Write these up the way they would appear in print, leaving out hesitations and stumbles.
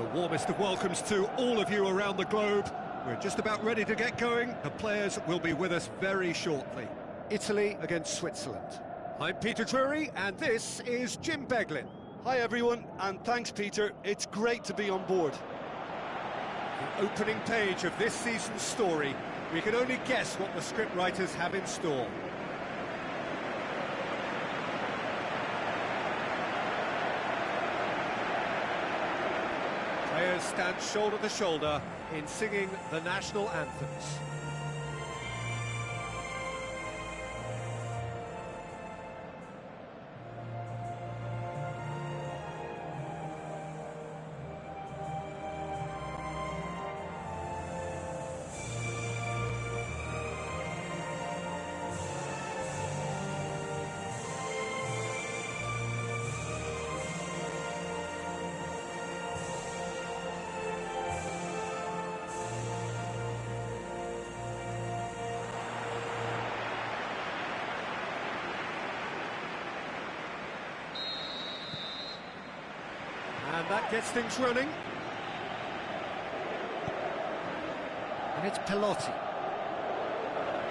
The warmest of welcomes to all of you around the globe. We're just about ready to get going. The players will be with us very shortly. Italy against Switzerland. I'm Peter Drury, and this is Jim Beglin. Hi everyone, and thanks Peter, it's great to be on board. The opening page of this season's story. We can only guess what the scriptwriters have in store. Players stand shoulder to shoulder in singing the national anthems. And that gets things running. And it's Pelotti.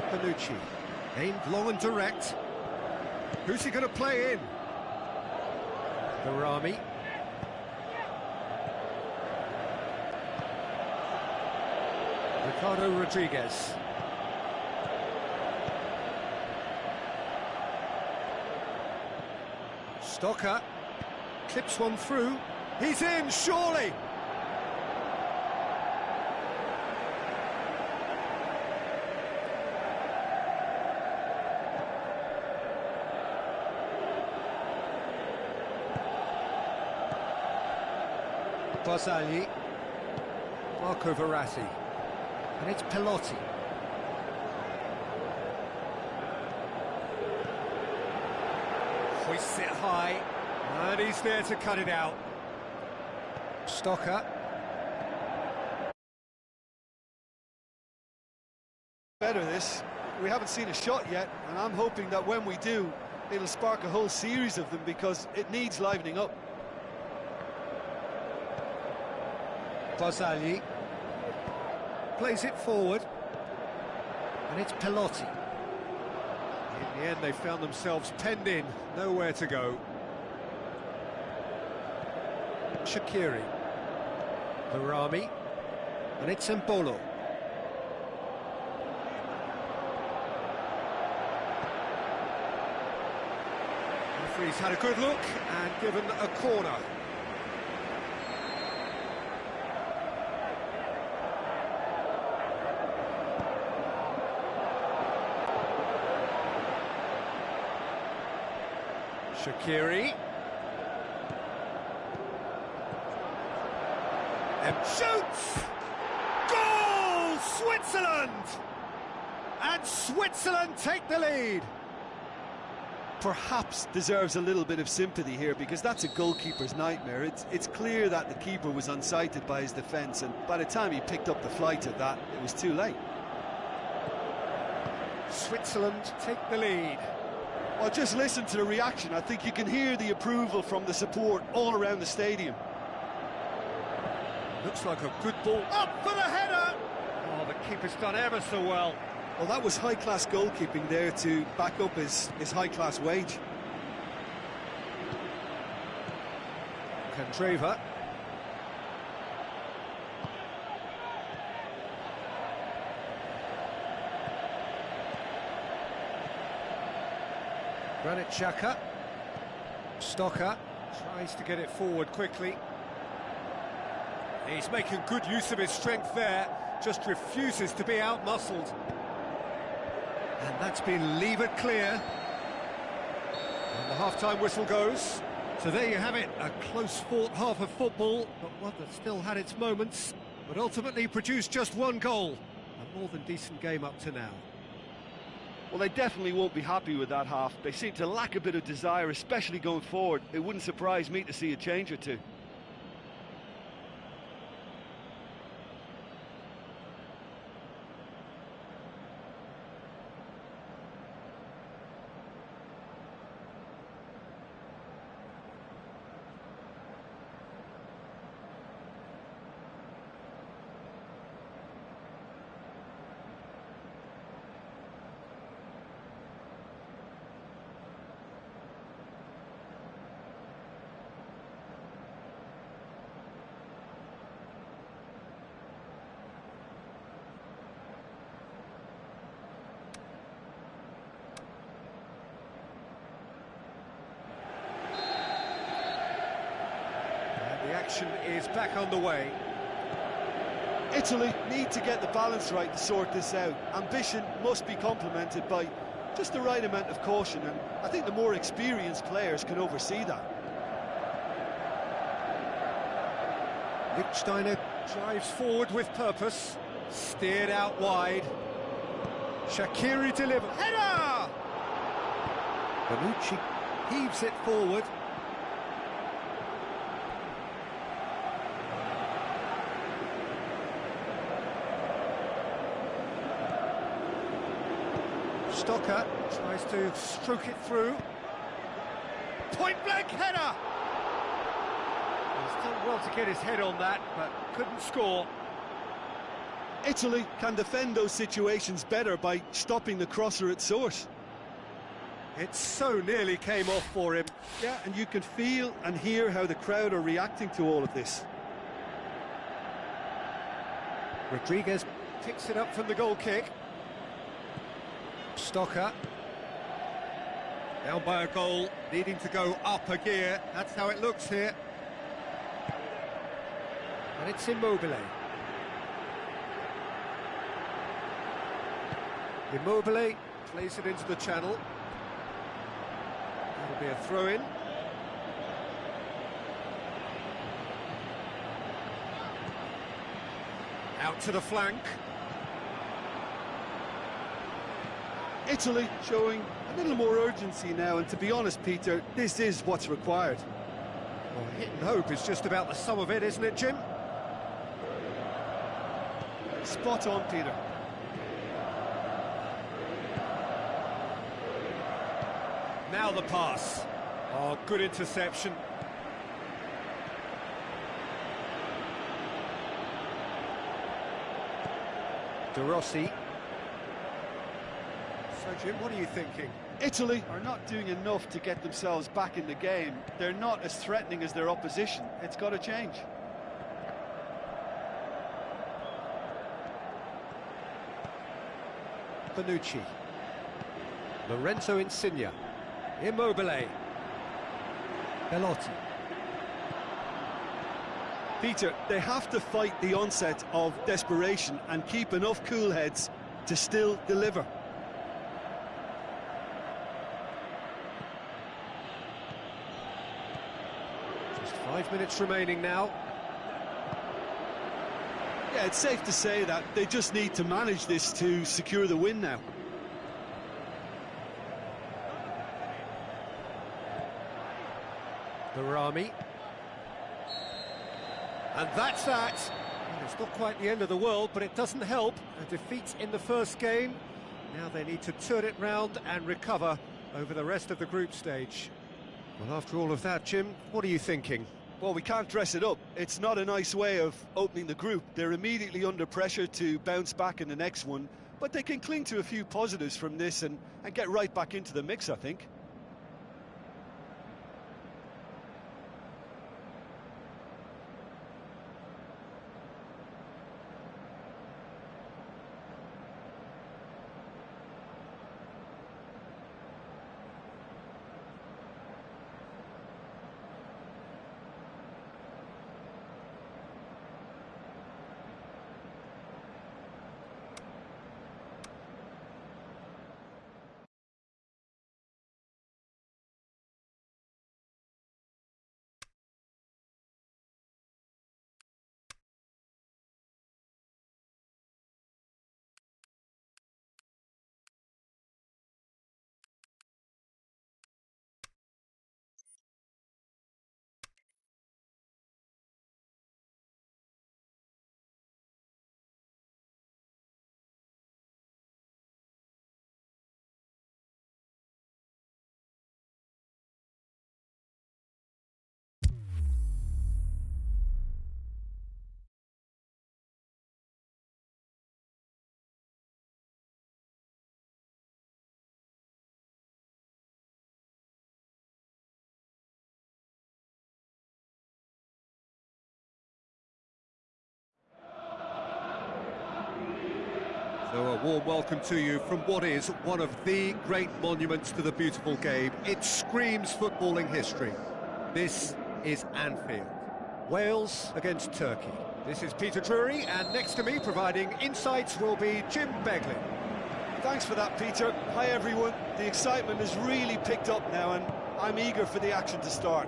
Bonucci. Aimed long and direct. Who's he going to play in? Garami. Ricardo Rodriguez. Stocker. Clips one through. He's in, surely! Barzagli. Marco Verratti. And it's Pelotti. Hoists it high. And he's there to cut it out. Stocker. Better this. We haven't seen a shot yet, and I'm hoping that when we do, it'll spark a whole series of them because it needs livening up. Barzagli plays it forward, and it's Pelotti. In the end, they found themselves penned in, nowhere to go. Shaqiri. Garami, and it's Embolo. The referee's had a good look and given a corner. Shaqiri. And shoots! Goal! Switzerland! And Switzerland take the lead. Perhaps deserves a little bit of sympathy here because that's a goalkeeper's nightmare. It's clear that the keeper was unsighted by his defence, and by the time he picked up the flight of that, it was too late. Switzerland take the lead. Well, just listen to the reaction. I think you can hear the approval from the support all around the stadium. Looks like a good ball. Up for the header! Oh, the keeper's done ever so well. Well, that was high-class goalkeeping there to back up his high-class wage. Candreva. Granit Xhaka. Stocker tries to get it forward quickly. He's making good use of his strength there, just refuses to be out-muscled. And that's been levered clear. And the half-time whistle goes. So there you have it, a close-fought half of football, but one that still had its moments, but ultimately produced just one goal. A more than decent game up to now. Well, they definitely won't be happy with that half. They seem to lack a bit of desire, especially going forward. It wouldn't surprise me to see a change or two. action is back underway. Italy need to get the balance right to sort this out. Ambition must be complemented by just the right amount of caution, and I think the more experienced players can oversee that. Lichtsteiner drives forward with purpose, steered out wide. Shaqiri delivers. Header! Bonucci heaves it forward. Stocker tries to stroke it through. Point-blank header! He's done well to get his head on that, but couldn't score. Italy can defend those situations better by stopping the crosser at source. It so nearly came off for him. Yeah, and you can feel and hear how the crowd are reacting to all of this. Rodriguez picks it up from the goal kick. Stocker. Down by a goal, needing to go up a gear. That's how it looks here. And it's Immobile. Immobile plays it into the channel. That'll be a throw-in. Out to the flank. Italy showing a little more urgency now, and to be honest, Peter, this is what's required. Well, hit and hope is just about the sum of it, isn't it, Jim? Spot on, Peter. Now the pass. Oh, good interception. De Rossi. So, Jim, what are you thinking? Italy are not doing enough to get themselves back in the game. They're not as threatening as their opposition. It's got to change. Bonucci. Lorenzo Insigne. Immobile. Belotti. Peter, they have to fight the onset of desperation and keep enough cool heads to still deliver. Just 5 minutes remaining now. Yeah, it's safe to say that they just need to manage this to secure the win now. Barami. And that's that. Well, it's not quite the end of the world, but it doesn't help. A defeat in the first game. Now they need to turn it round and recover over the rest of the group stage. Well, after all of that, Jim, what are you thinking? Well, we can't dress it up. It's not a nice way of opening the group. They're immediately under pressure to bounce back in the next one, but they can cling to a few positives from this and get right back into the mix, I think. So a warm welcome to you from what is one of the great monuments to the beautiful game. It screams footballing history. This is Anfield. Wales against Turkey. This is Peter Drury, and next to me providing insights will be Jim Beglin. Thanks for that, Peter. Hi, everyone. The excitement has really picked up now, and I'm eager for the action to start.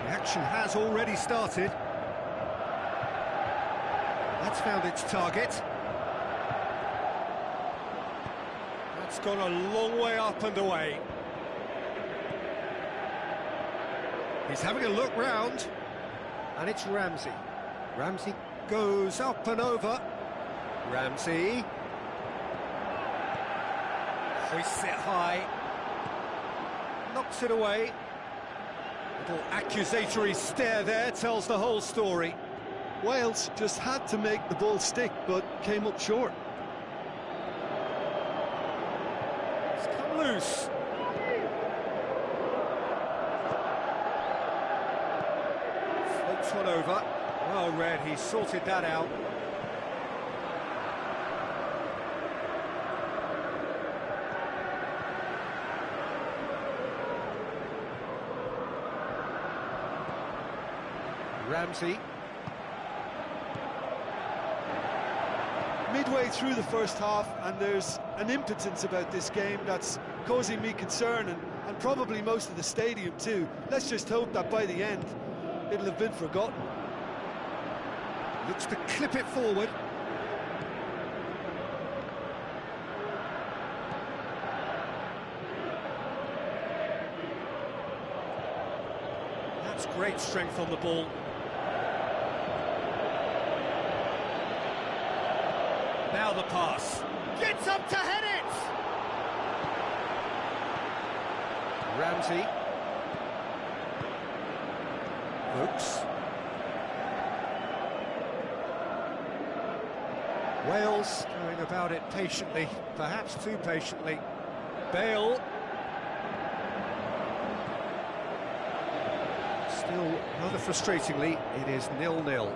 The action has already started. That's found its target. That's gone a long way up and away. He's having a look round, and it's Ramsey. Ramsey goes up and over. Ramsey hoists it high, knocks it away. Little accusatory stare there tells the whole story. Wales just had to make the ball stick, but came up short. It's come loose. Floats one over. Well read, he sorted that out. Ramsey. Midway through the first half, and there's an impotence about this game that's causing me concern, and probably most of the stadium too. Let's just hope that by the end it'll have been forgotten. Looks to clip it forward. That's great strength on the ball. Now the pass. Gets up to head it! Ramsey. Hooks. Wales going about it patiently, perhaps too patiently. Bale. Still, rather frustratingly, it is 0-0.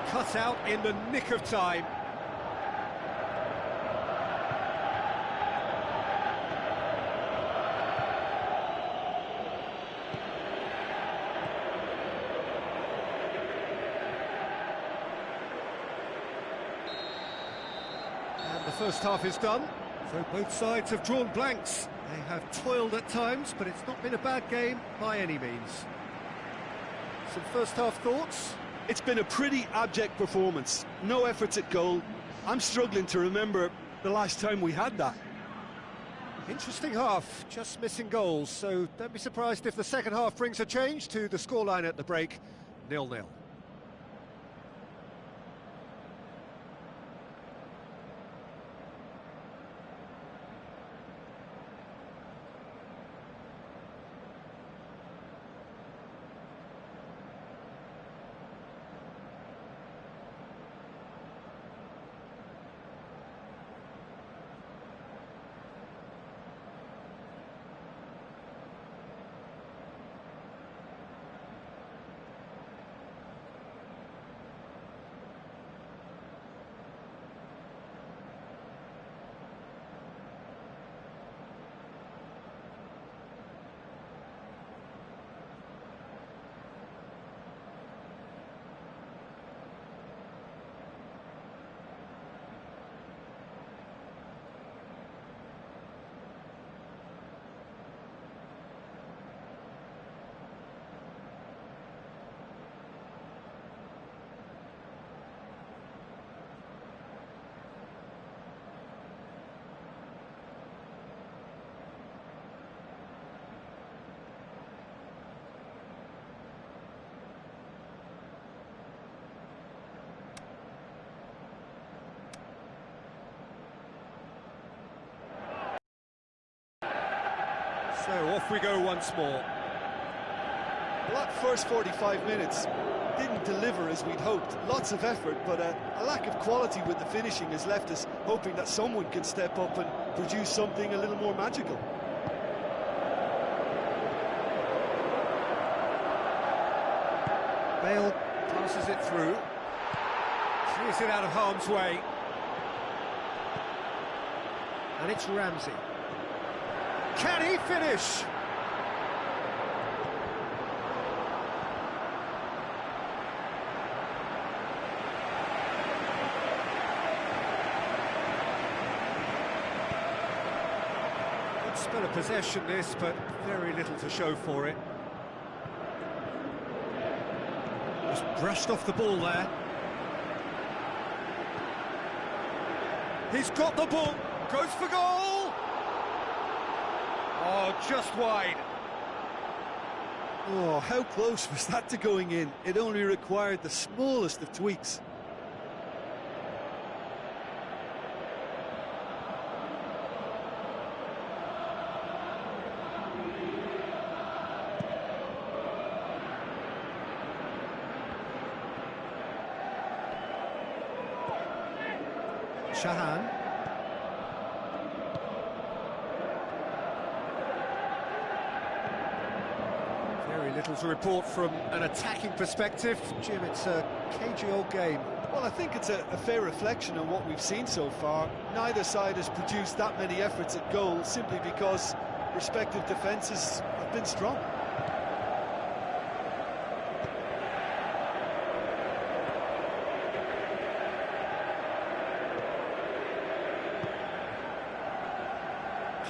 Cut out in the nick of time. And the first half is done, so both sides have drawn blanks. They have toiled at times, but it's not been a bad game by any means. Some first half thoughts? It's been a pretty abject performance. No efforts at goal. I'm struggling to remember the last time we had that. Interesting half, just missing goals, so don't be surprised if the second half brings a change to the scoreline at the break, 0-0. So off we go once more. Well, that first 45 minutes didn't deliver as we'd hoped. Lots of effort, but a lack of quality with the finishing has left us hoping that someone can step up and produce something a little more magical. Bale passes it through. Clears it out of harm's way. And it's Ramsey. Can he finish? Spell of possession this, but very little to show for it. Just brushed off the ball there. He's got the ball, goes for goal! Oh, just wide. Oh, how close was that to going in? It only required the smallest of tweaks. Shahan. Very little to report from an attacking perspective. Jim, it's a cagey old game. Well, I think it's a fair reflection on what we've seen so far. Neither side has produced that many efforts at goal simply because respective defences have been strong.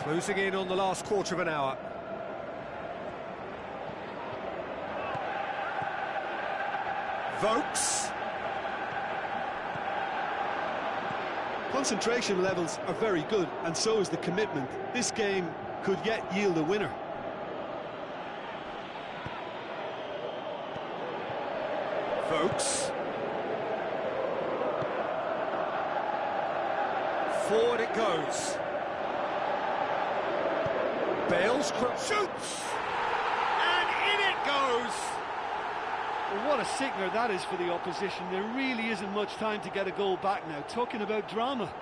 Closing in on the last quarter of an hour. Vokes. Concentration levels are very good, and so is the commitment. This game could yet yield a winner. Vokes. Forward it goes. Bales shoots, and in it goes. Well, what a sickener that is for the opposition. There really isn't much time to get a goal back now. Talking about drama.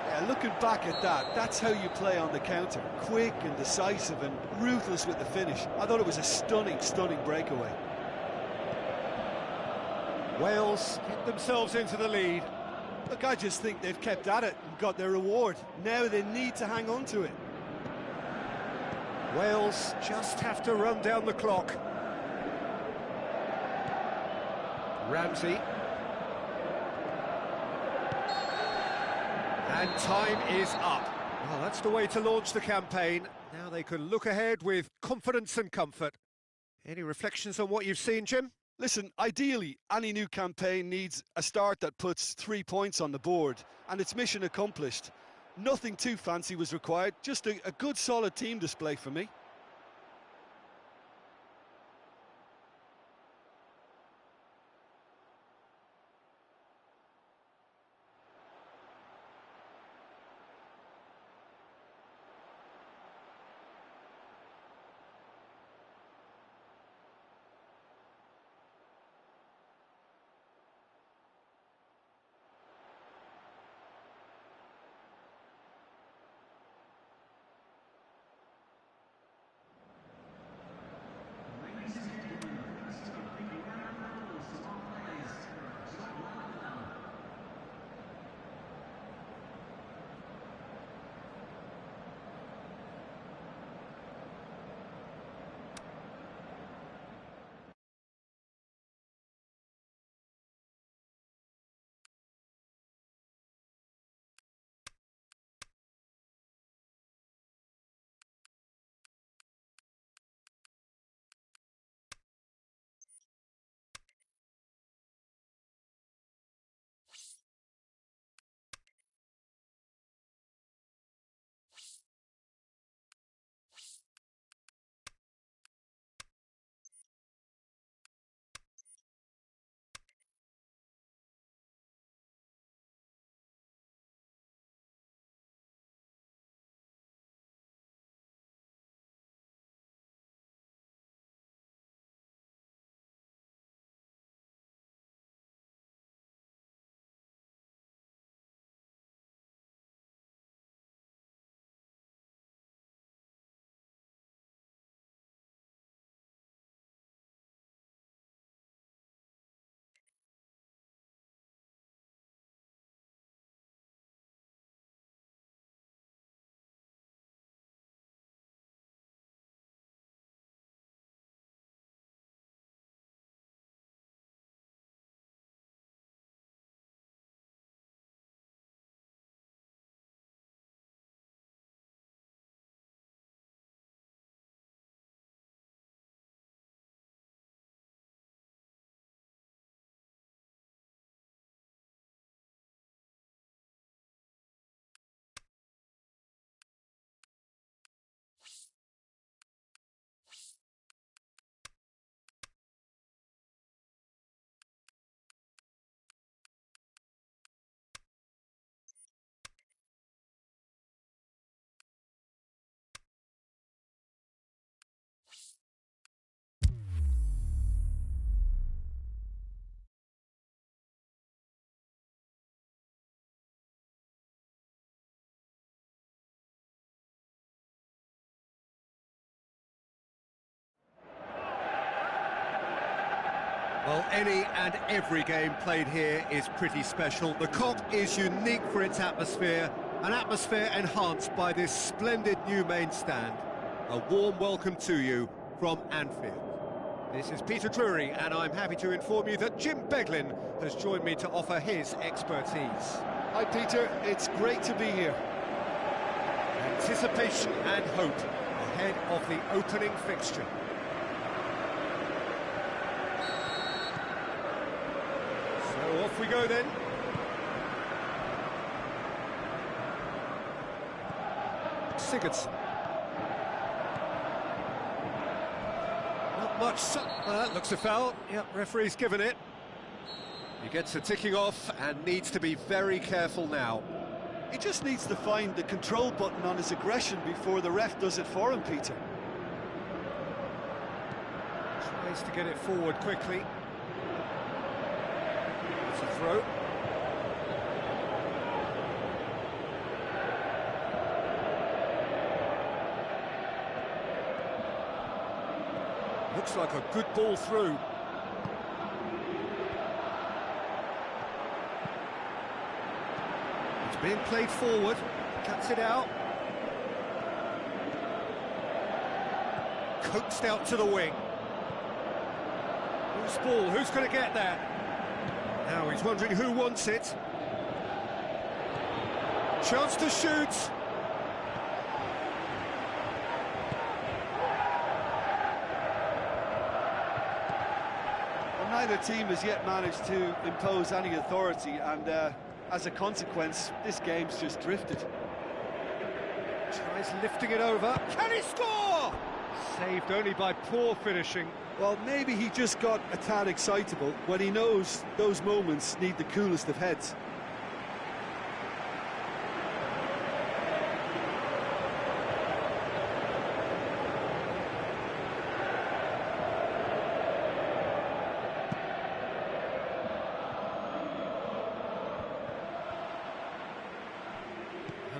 Yeah, looking back at that, that's how you play on the counter. Quick and decisive and ruthless with the finish. I thought it was a stunning, stunning breakaway. Wales get themselves into the lead. Look, I just think they've kept at it and got their reward. Now they need to hang on to it. Wales just have to run down the clock. Ramsey. And time is up. Well, that's the way to launch the campaign. Now they can look ahead with confidence and comfort. Any reflections on what you've seen, Jim? Listen, ideally, any new campaign needs a start that puts 3 points on the board, and it's mission accomplished. Nothing too fancy was required, just a good solid team display for me. Well, any and every game played here is pretty special. The Kop is unique for its atmosphere, an atmosphere enhanced by this splendid new main stand. A warm welcome to you from Anfield. This is Peter Drury, and I'm happy to inform you that Jim Beglin has joined me to offer his expertise. Hi Peter, it's great to be here. Anticipation and hope ahead of the opening fixture. So off we go then. Sigurdsson. Not much. That looks a foul. Yep, referee's given it. He gets the ticking off and needs to be very careful now. He just needs to find the control button on his aggression before the ref does it for him, Peter. Tries to get it forward quickly. It's a throw. Looks like a good ball through. It's being played forward, cuts it out. Coaxed out to the wing. Who's ball? Who's going to get there? Now he's wondering who wants it. Chance to shoot. Neither team has yet managed to impose any authority, and as a consequence, this game's just drifted. Tries lifting it over. Can he score? Saved only by poor finishing. Well, maybe he just got a tad excitable when he knows those moments need the coolest of heads.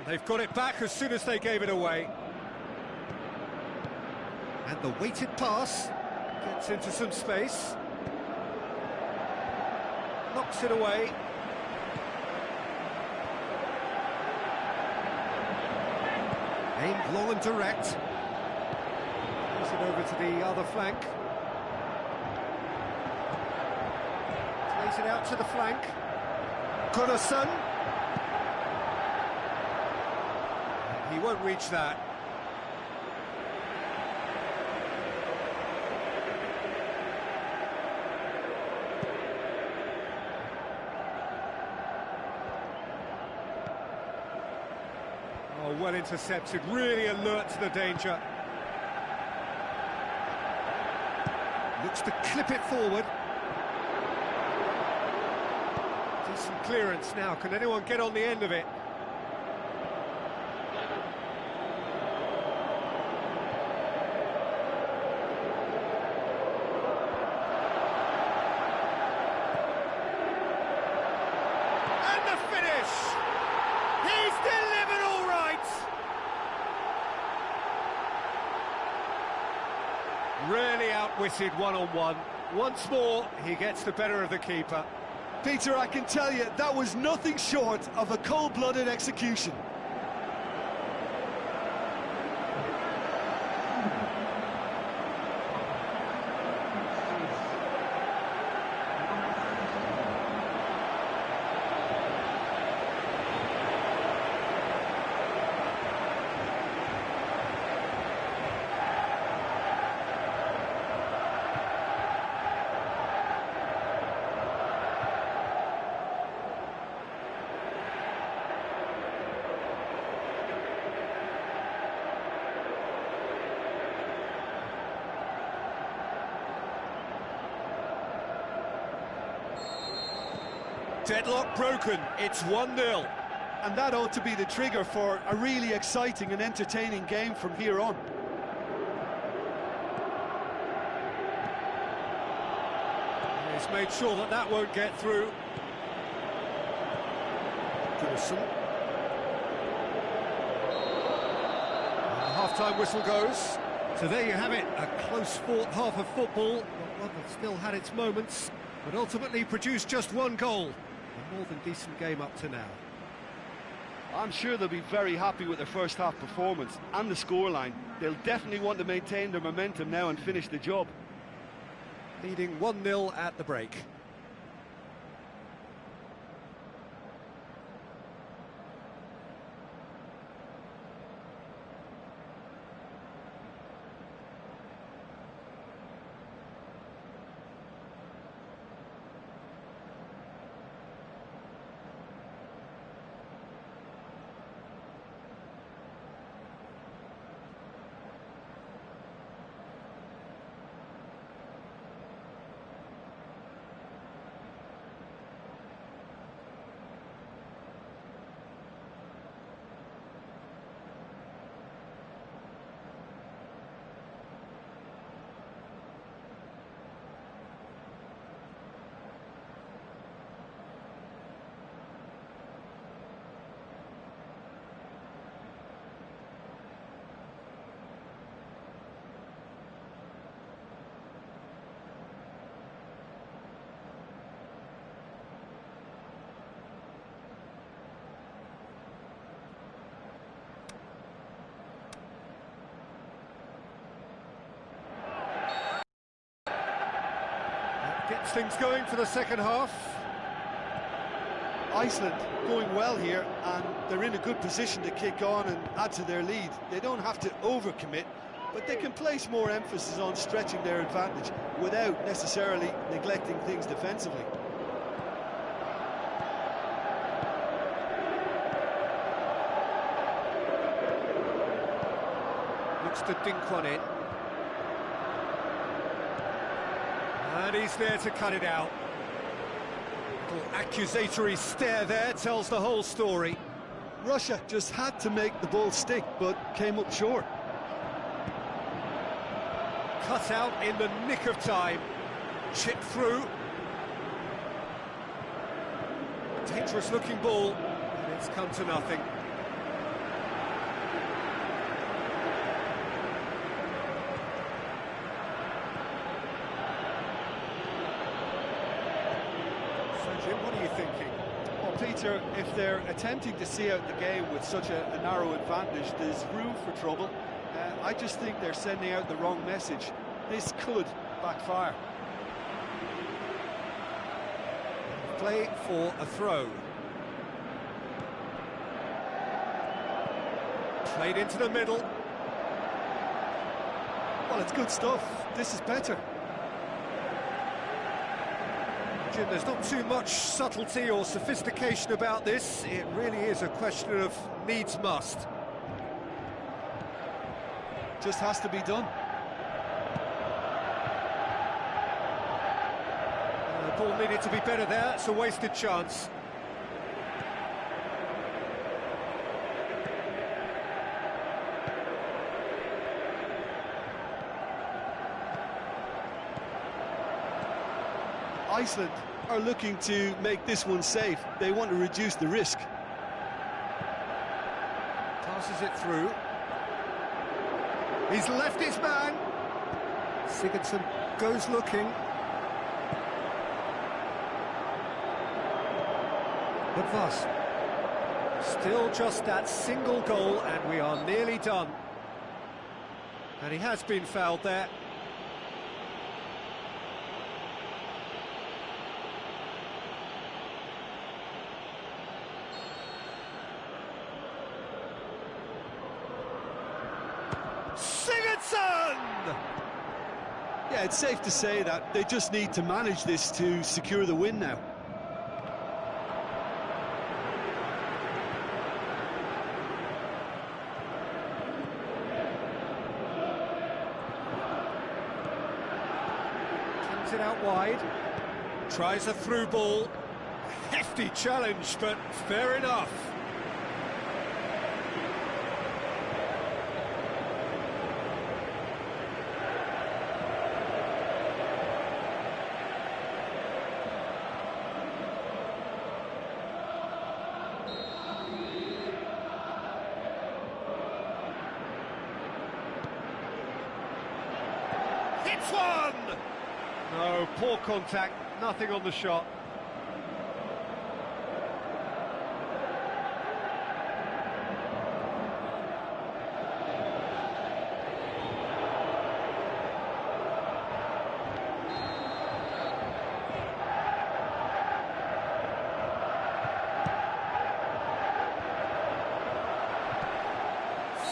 They've got it back as soon as they gave it away. And the weighted pass gets into some space. Knocks it away. Aimed long and direct. Plays it over to the other flank. Plays it out to the flank. Gunnarsson. He won't reach that. Oh, well intercepted, really alert to the danger. Looks to clip it forward. Decent clearance now. Can anyone get on the end of it? Really outwitted one-on-one. Once more, he gets the better of the keeper. Peter, I can tell you, that was nothing short of a cold-blooded execution. Deadlock broken, it's 1-0. And that ought to be the trigger for a really exciting and entertaining game from here on. He's made sure that that won't get through. Gunnarsson. And the half-time whistle goes. So there you have it, a close-fought half of football, but one that still had its moments, but ultimately produced just one goal. A more than decent game up to now. I'm sure they'll be very happy with their first half performance and the scoreline. They'll definitely want to maintain their momentum now and finish the job. Leading 1-0 at the break. Gets things going for the second half. Iceland going well here, and they're in a good position to kick on and add to their lead. They don't have to overcommit, but they can place more emphasis on stretching their advantage without necessarily neglecting things defensively. Looks to dink one in. And he's there to cut it out. Little accusatory stare there tells the whole story. Russia just had to make the ball stick, but came up short. Cut out in the nick of time. Chipped through. Dangerous looking ball, and it's come to nothing. What are you thinking? Well, Peter, if they're attempting to see out the game with such a narrow advantage, there's room for trouble. I just think they're sending out the wrong message. This could backfire. Play for a throw. Played into the middle. Well, it's good stuff. This is better. Jim, there's not too much subtlety or sophistication about this. It really is a question of needs must. Just has to be done. The ball needed to be better there. It's a wasted chance. Iceland are looking to make this one safe. They want to reduce the risk. Passes it through. He's left his man. Sigurdsson goes looking. But Voss. Still just that single goal, and we are nearly done. And he has been fouled there. Sigurdsson! Yeah, it's safe to say that they just need to manage this to secure the win now. Kings it out wide. Tries a through ball. Hefty challenge, but fair enough. No, poor contact, nothing on the shot.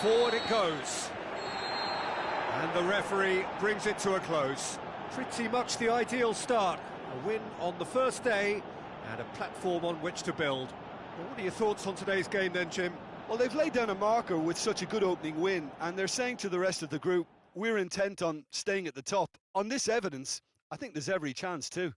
Forward it goes. And the referee brings it to a close. Pretty much the ideal start. A win on the first day and a platform on which to build. Well, what are your thoughts on today's game then, Jim? Well, they've laid down a marker with such a good opening win, and they're saying to the rest of the group, we're intent on staying at the top. On this evidence, I think there's every chance too.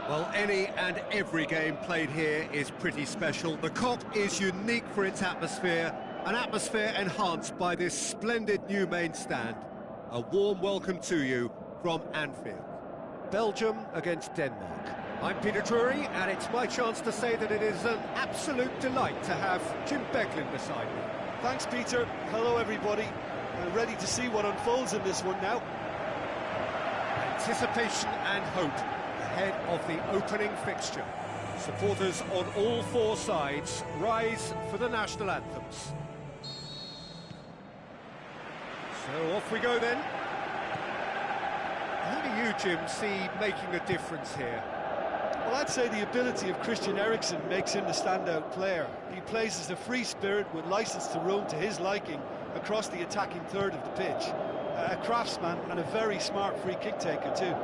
Well, any and every game played here is pretty special. The Kop is unique for its atmosphere, an atmosphere enhanced by this splendid new main stand. A warm welcome to you from Anfield. Belgium against Denmark. I'm Peter Drury, and it's my chance to say that it is an absolute delight to have Jim Beglin beside me. Thanks, Peter. Hello, everybody. Ready to see what unfolds in this one now. Anticipation and hope ahead of the opening fixture. Supporters on all four sides rise for the national anthems. So off we go then. Who do you, Jim, see making a difference here? Well, I'd say the ability of Christian Eriksen makes him the standout player. He plays as a free spirit with licence to roam to his liking across the attacking third of the pitch. A craftsman and a very smart free kick taker too.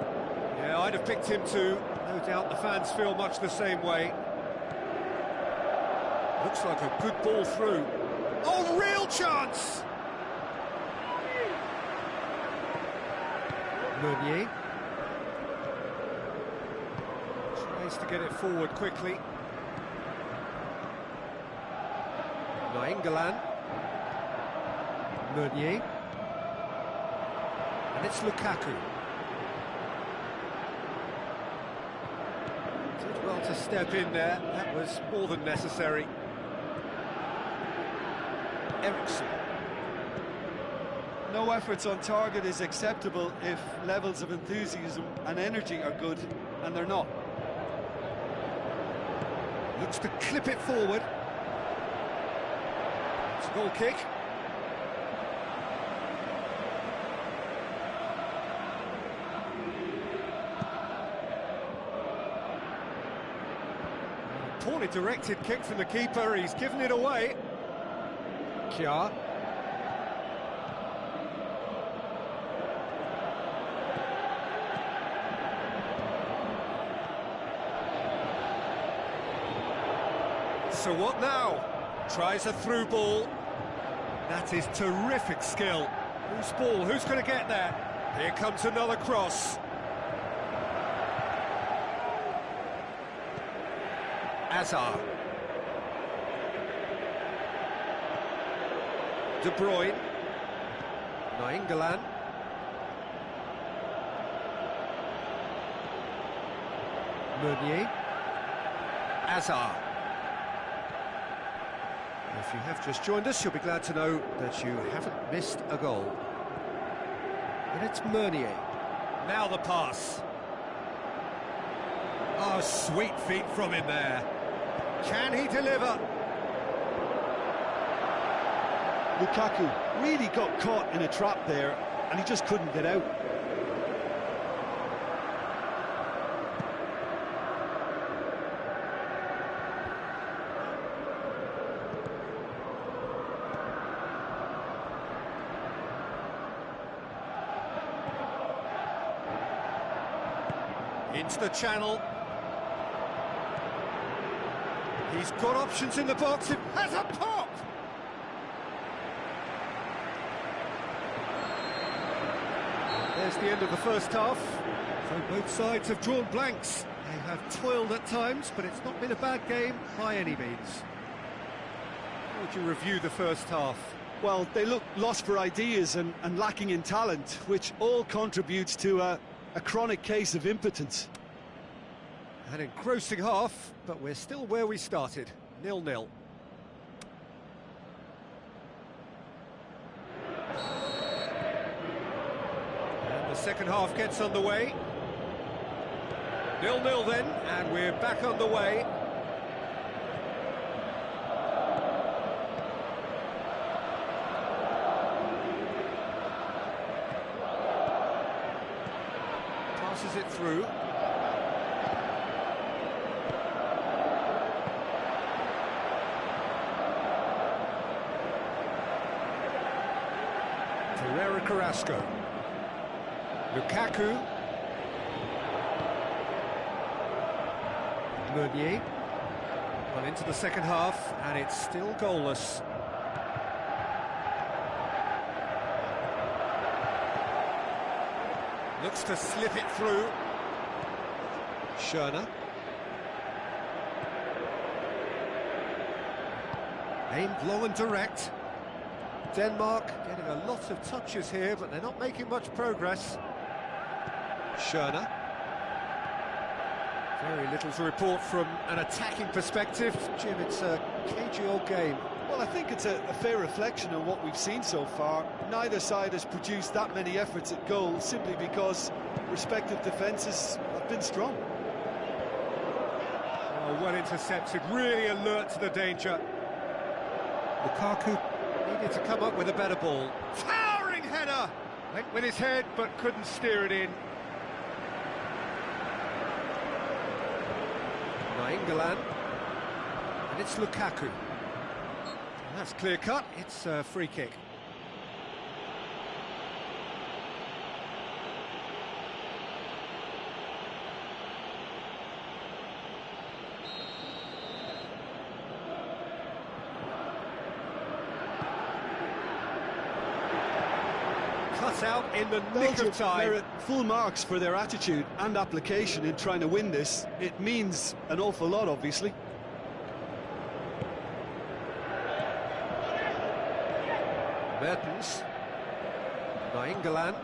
Yeah, I'd have picked him too. No doubt the fans feel much the same way. Looks like a good ball through. Oh, real chance! Meunier tries to get it forward quickly. Nainggolan. Meunier. And it's Lukaku. Did well to step in there. That was more than necessary. Ericsson. No efforts on target is acceptable if levels of enthusiasm and energy are good, and they're not. Looks to clip it forward. It's a goal kick. Poorly directed kick from the keeper, he's given it away. Kjaer. So what now? Tries a through ball. That is terrific skill. Whose ball? Who's going to get there? Here comes another cross. Hazard. De Bruyne. Nainggolan. Meunier. Hazard. If you have just joined us, you'll be glad to know that you haven't missed a goal. And it's Meunier. Now the pass. Oh, sweet feet from him there. Can he deliver? Lukaku really got caught in a trap there, and he just couldn't get out. Into the channel. He's got options in the box. It has a pop! There's the end of the first half. So both sides have drawn blanks. They have toiled at times, but it's not been a bad game by any means. How would you review the first half? Well, they look lost for ideas and lacking in talent, which all contributes to a chronic case of impotence. An engrossing half, but we're still where we started, 0-0. And the second half gets underway. 0-0 then, and we're back on the way. Passes it through. Carrasco. Lukaku. Meunier. Well, into the second half, and it's still goalless. Looks to slip it through. Schöne. Aimed long and direct. Denmark getting a lot of touches here, but they're not making much progress. Schöne. Very little to report from an attacking perspective. Jim, it's a cagey old game. Well, I think it's a fair reflection of what we've seen so far. Neither side has produced that many efforts at goal, simply because respective defences have been strong. Oh, well intercepted, really alert to the danger. Lukaku needed to come up with a better ball. Towering header! Went with his head, but couldn't steer it in. Nainggolan. And it's Lukaku. That's clear-cut, it's a free kick. Cut out in the nick of time. Merit full marks for their attitude and application in trying to win this. It means an awful lot, obviously. Mertens. Nainggolan.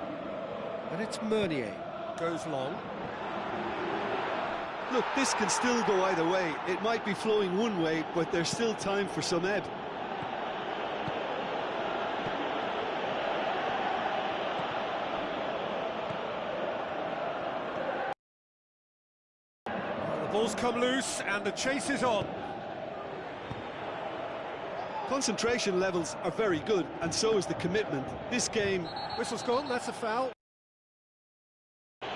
And it's Meunier. Goes long. Look, this can still go either way. It might be flowing one way, but there's still time for some ebb. Ball's come loose and the chase is on. Concentration levels are very good, and so is the commitment. This game... Whistle's gone, that's a foul. And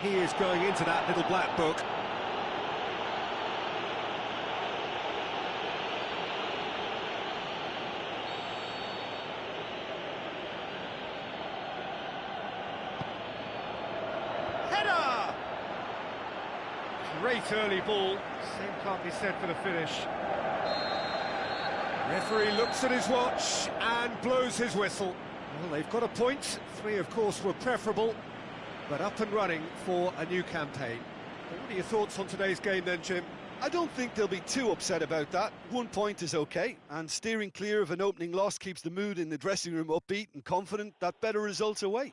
he is going into that little black book. Header! Great early ball. Same can't be said for the finish. Referee looks at his watch and blows his whistle. Well, they've got a point. 3, of course, were preferable, but up and running for a new campaign. But what are your thoughts on today's game then, Jim? I don't think they'll be too upset about that. 1 point is okay, and steering clear of an opening loss keeps the mood in the dressing room upbeat and confident that better results await.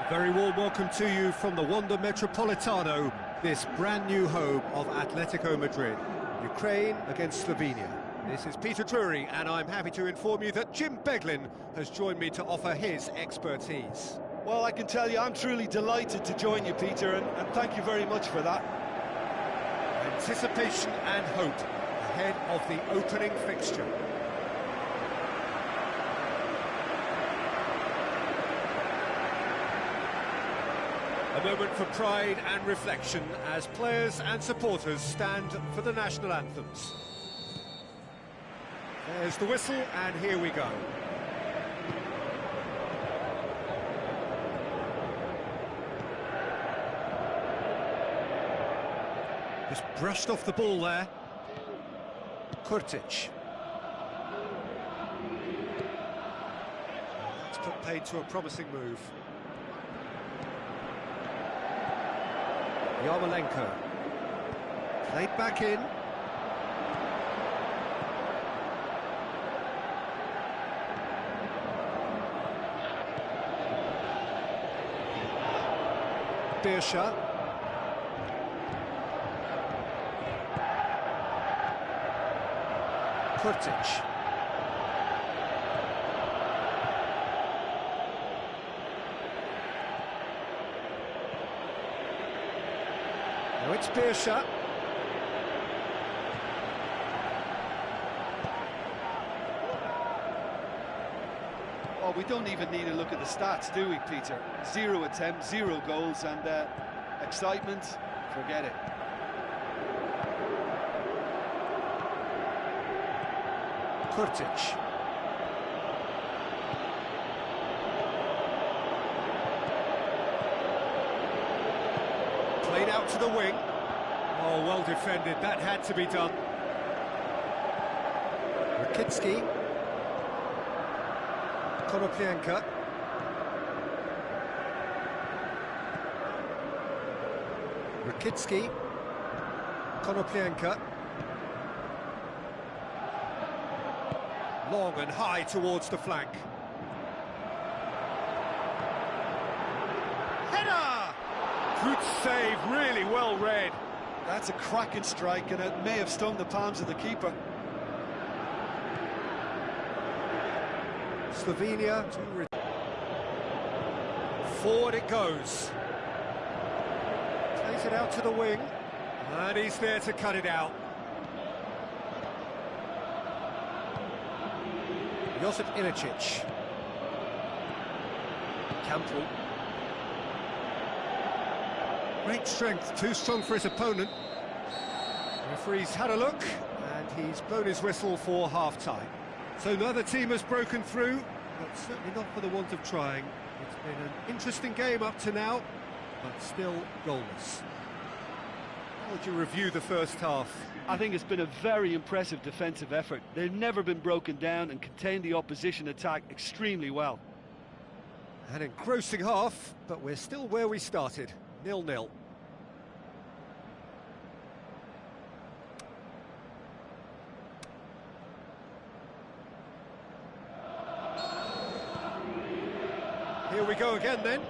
Very warm welcome to you from the Wanda Metropolitano, this brand new home of Atletico Madrid. Ukraine against Slovenia. This is Peter Drury, and I'm happy to inform you that Jim Beglin has joined me to offer his expertise. Well, I can tell you I'm truly delighted to join you, Peter, and thank you very much for that. Anticipation and hope ahead of the opening fixture. A moment for pride and reflection as players and supporters stand for the national anthems. There's the whistle, and here we go. Just brushed off the ball there. Kurtic. That's put paid to a promising move. Yarmolenko. Played back in. Birsha. Kurtic. Now it's Birsha. Oh, we don't even need to look at the stats, do we, Peter? 0 attempts, 0 goals, and excitement, forget it. Kurtic. Played out to the wing. Oh, well defended, that had to be done. Rakitsky. Konoplyanka. Rakitsky. Konoplyanka. Long and high towards the flank. Header! Good save, really well read. That's a cracking strike, and it may have stung the palms of the keeper. Slovenia forward it goes. Plays it out to the wing, and he's there to cut it out. Josip Ilicic. Campbell. Great strength, too strong for his opponent. The referee's had a look, and he's blown his whistle for half-time. So neither team has broken through, but certainly not for the want of trying. It's been an interesting game up to now, but still goalless. How would you review the first half? I think it's been a very impressive defensive effort. They've never been broken down and contained the opposition attack extremely well. An engrossing half, but we're still where we started, 0-0. Here we go again then.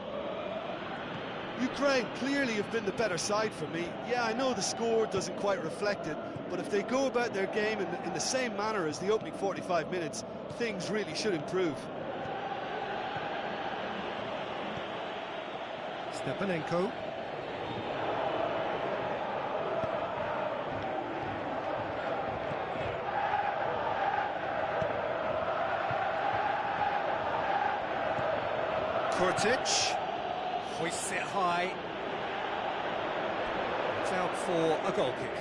Ukraine clearly have been the better side for me. Yeah, I know the score doesn't quite reflect it, but if they go about their game in the same manner as the opening 45 minutes, things really should improve. Stepanenko. Kurtic. Hoists it high. It's out for a goal kick.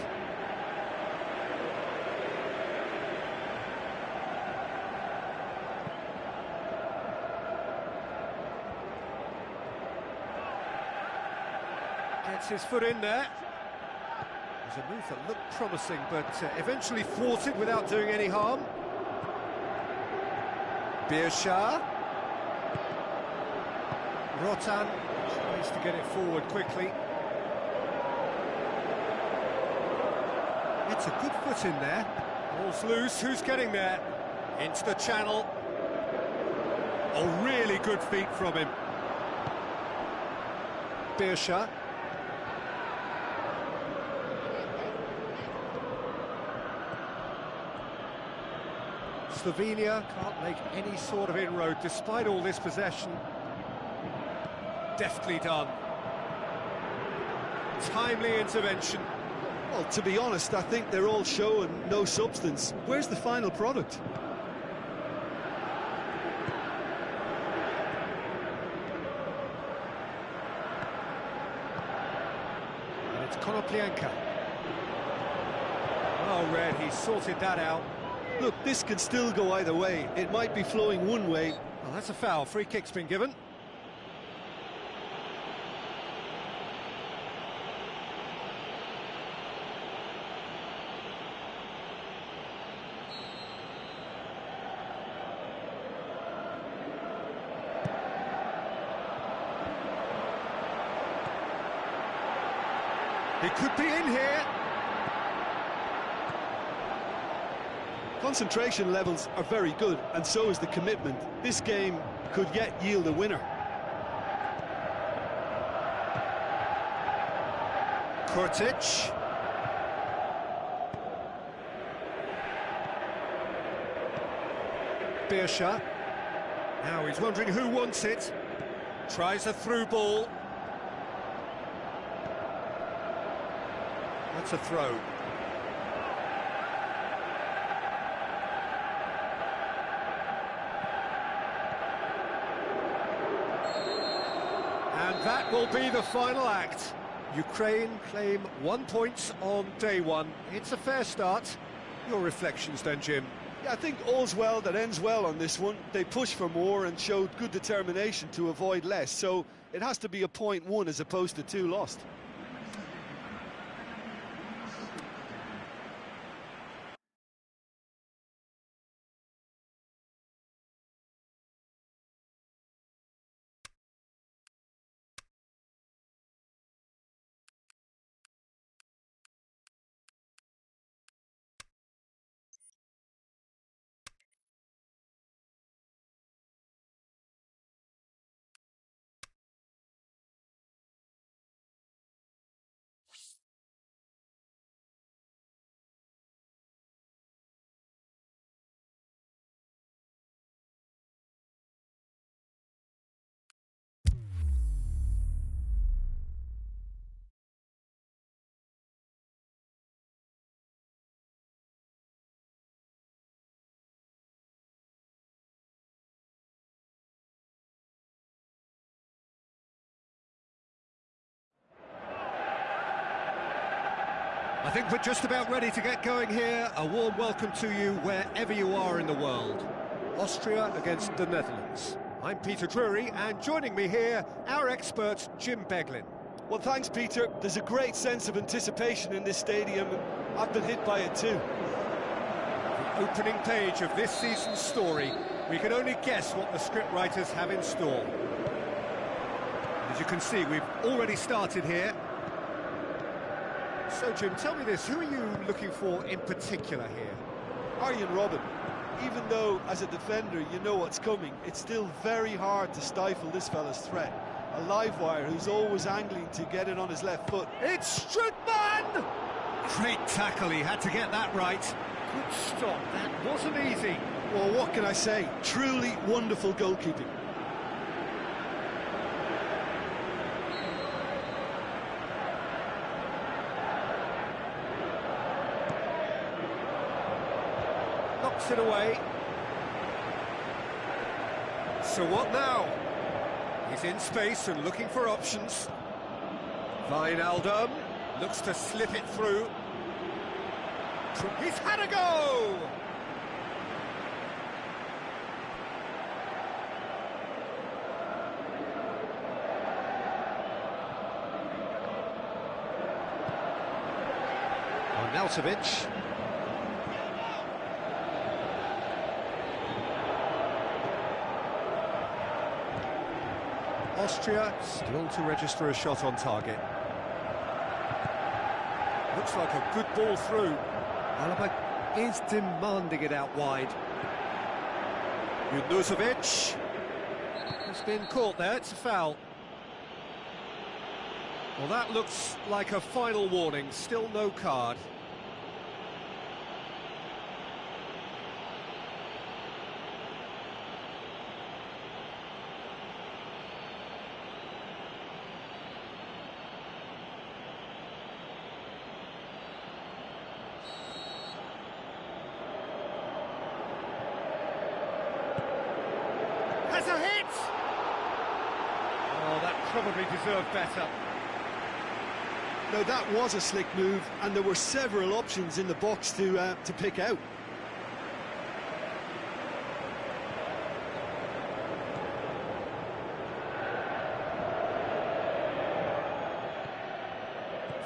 Gets his foot in there. It was a move that looked promising, but eventually thwarted without doing any harm. Birsha. Rotan tries to get it forward quickly. It's a good foot in there. Ball's loose, who's getting there? Into the channel. Oh, really good feet from him. Birsha. Slovenia can't make any sort of inroad despite all this possession. Deftly done. Timely intervention. Well, to be honest, I think they're all show and no substance. Where's the final product? And it's Konoplyanka. Well read, he sorted that out. Look, this could still go either way. It might be flowing one way. Well, that's a foul. Free kick's been given. He could be in here. Concentration levels are very good, and so is the commitment. This game could yet yield a winner. Kurtic. Birsha. Now he's wondering who wants it. Tries a through ball. That's a throw. that will be the final act. Ukraine claim 1 point on day one. It's a fair start. Your reflections then, Jim? Yeah, I think all's well that ends well on this one. They pushed for more and showed good determination to avoid less, so it has to be a point won as opposed to 2 lost. I think we're just about ready to get going here. A warm welcome to you wherever you are in the world. Austria against the Netherlands. I'm Peter Drury, and joining me here, our expert, Jim Beglin. Well, thanks, Peter. There's a great sense of anticipation in this stadium, and I've been hit by it too. The opening page of this season's story. We can only guess what the scriptwriters have in store. As you can see, we've already started here. So, Jim, tell me this, who are you looking for in particular here? Arjen Robben. Even though, as a defender, you know what's coming, it's still very hard to stifle this fella's threat. A live wire who's always angling to get it on his left foot. It's Strootman! Great tackle, he had to get that right. Good stop, that wasn't easy. Well, what can I say? Truly wonderful goalkeeping. Knocks it away. So what now? He's in space and looking for options. Wijnaldum looks to slip it through. He's had a go! Arnautovic. Austria still to register a shot on target. Looks like a good ball through. Alaba is demanding it out wide. Uefa has been caught there, it's a foul. Well, that looks like a final warning, still no card. Has a hit! Oh, that probably deserved better. No, that was a slick move, and there were several options in the box to pick out.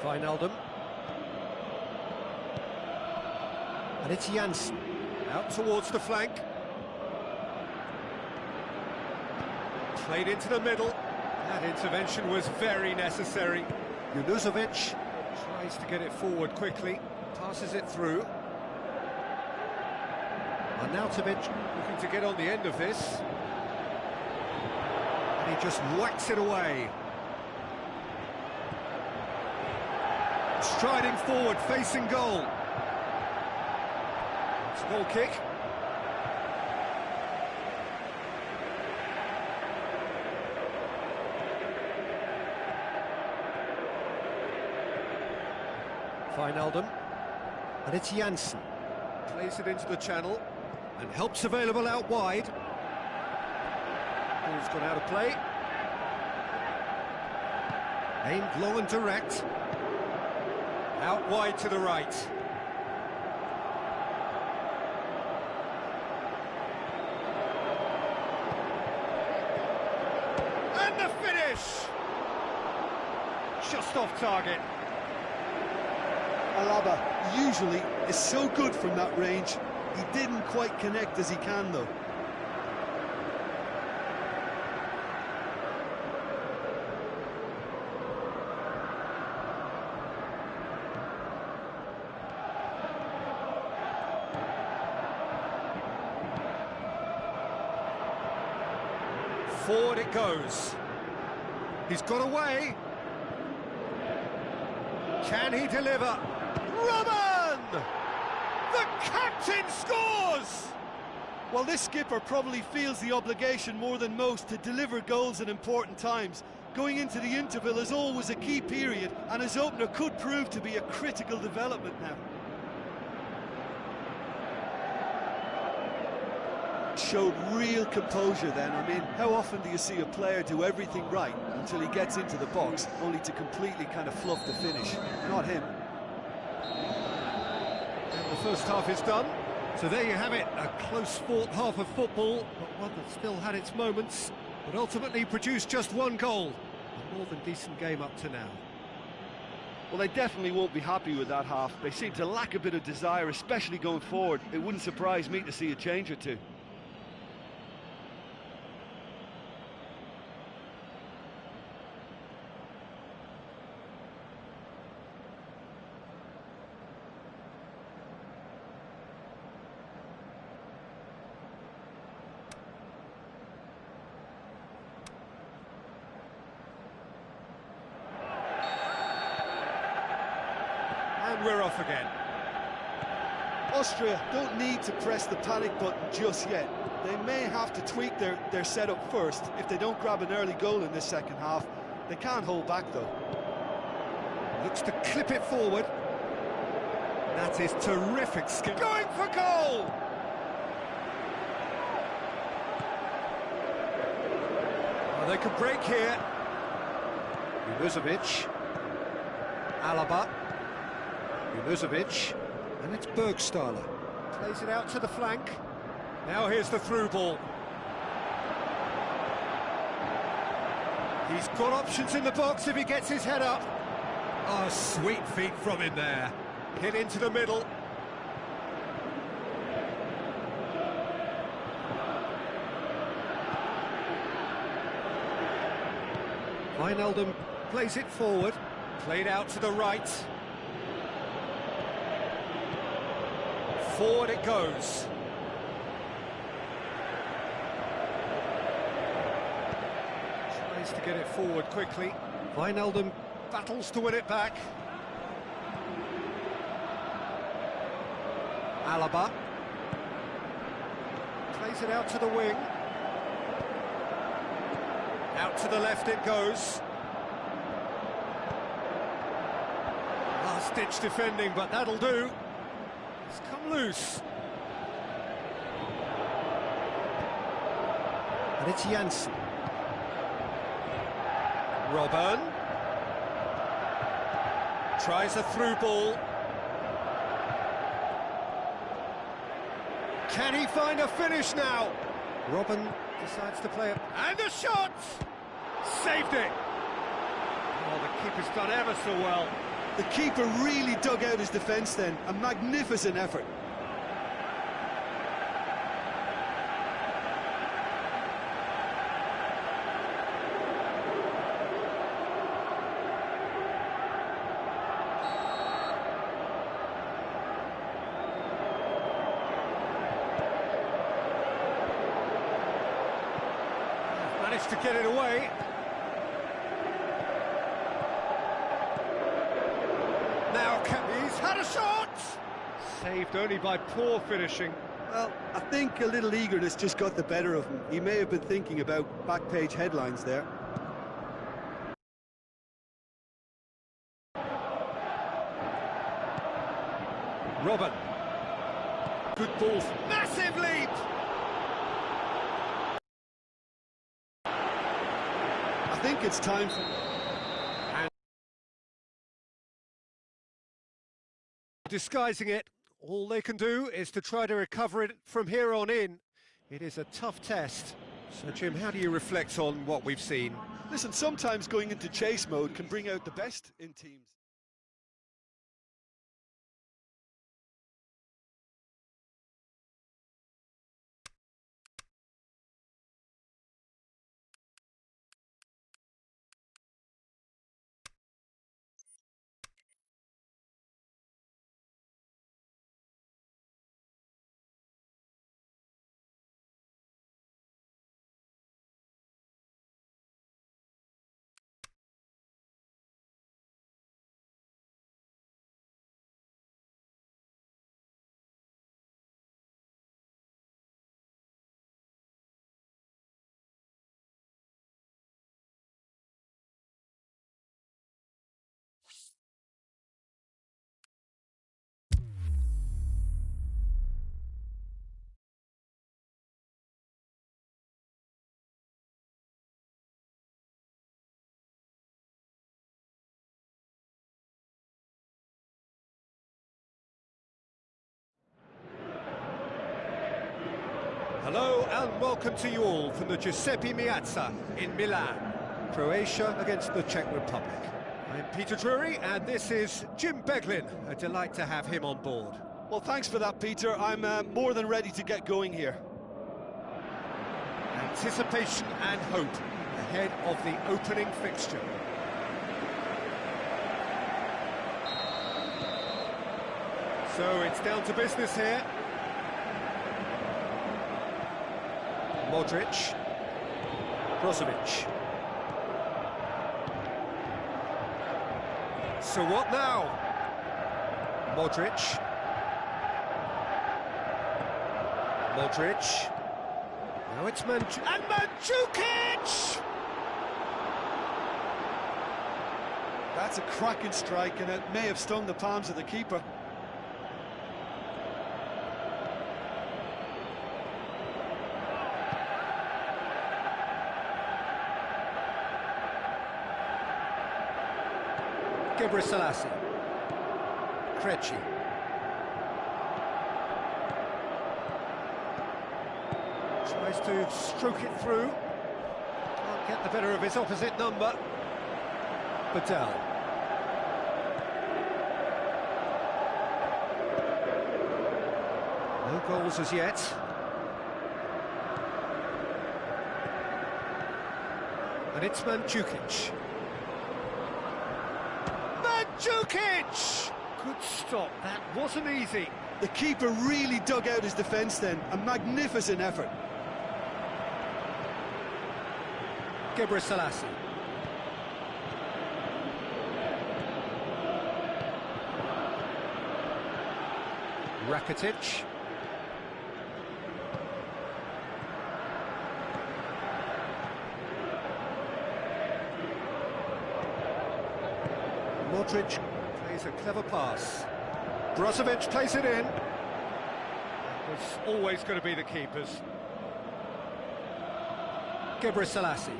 Wijnaldum. And it's Janssen. Out towards the flank. Played into the middle. That intervention was very necessary. Uefa tries to get it forward quickly, passes it through. Arnautovic looking to get on the end of this. And he just whacks it away. Striding forward, facing goal. It's a goal kick. Wijnaldum, and it's Janssen. Plays it into the channel, and help's available out wide. Ball's gone out of play. Aimed low and direct. Out wide to the right. And the finish! Just off target. Alaba usually is so good from that range. He didn't quite connect as he can, though. Forward it goes. He's got away. Can he deliver? Robin! The captain scores! Well, this skipper probably feels the obligation more than most to deliver goals at important times. Going into the interval is always a key period, and his opener could prove to be a critical development now. Showed real composure then. I mean, how often do you see a player do everything right until he gets into the box, only to completely kind of fluff the finish? Not him. And the first half is done. So there you have it, a close-fought half of football, but one that still had its moments, but ultimately produced just one goal. A more than decent game up to now. Well, they definitely won't be happy with that half. They seem to lack a bit of desire, especially going forward. It wouldn't surprise me to see a change or two. And we're off again. Austria don't need to press the panic button just yet. They may have to tweak their setup first if they don't grab an early goal in this second half. They can't hold back, though. Looks to clip it forward. That is terrific skill. Going for goal! Well, they could break here. Junuzovic. Alaba. Junuzovic. And it's Bergstaller. Plays it out to the flank. Now here's the through ball. He's got options in the box if he gets his head up. Oh, sweet feet from him there. Hit into the middle. Wijnaldum plays it forward. Played out to the right. Forward it goes. Tries to get it forward quickly. Wijnaldum battles to win it back. Alaba. Plays it out to the wing. Out to the left it goes. Last-ditch defending, but that'll do. It's come loose. And it's Janssen. Robben. Tries a through ball. Can he find a finish now? Robben decides to play it. And a shot! Saved it! Oh, the keeper's done ever so well. The keeper really dug out his defence then. A magnificent effort. Managed to get it away. Now he's had a shot! Saved only by poor finishing. Well, I think a little eagerness just got the better of him. He may have been thinking about back-page headlines there. Robben. Good ball. Massive leap! I think it's time for... disguising it. All they can do is to try to recover it from here on in. It is a tough test. So, Jim, how do you reflect on what we've seen? Listen, sometimes going into chase mode can bring out the best in teams. Hello and welcome to you all from the Giuseppe Meazza in Milan. Croatia against the Czech Republic. I'm Peter Drury and this is Jim Beglin. A delight to have him on board. Well, thanks for that, Peter. I'm more than ready to get going here. Anticipation and hope ahead of the opening fixture. So it's down to business here. Modric, Brozovic. So what now? Modric. Modric. Now it's Mandzukic! That's a cracking strike, and it may have stung the palms of the keeper. Selassie. Krejci. Tries to stroke it through. Can't get the better of his opposite number. Badal. No goals as yet. And it's Mandzukic. Mandzukic! Good stop, that wasn't easy. The keeper really dug out his defence then, a magnificent effort. Selassie. Rakitic. Modric plays a clever pass. Brozovic plays it in. That was always going to be the keeper's. Selassie.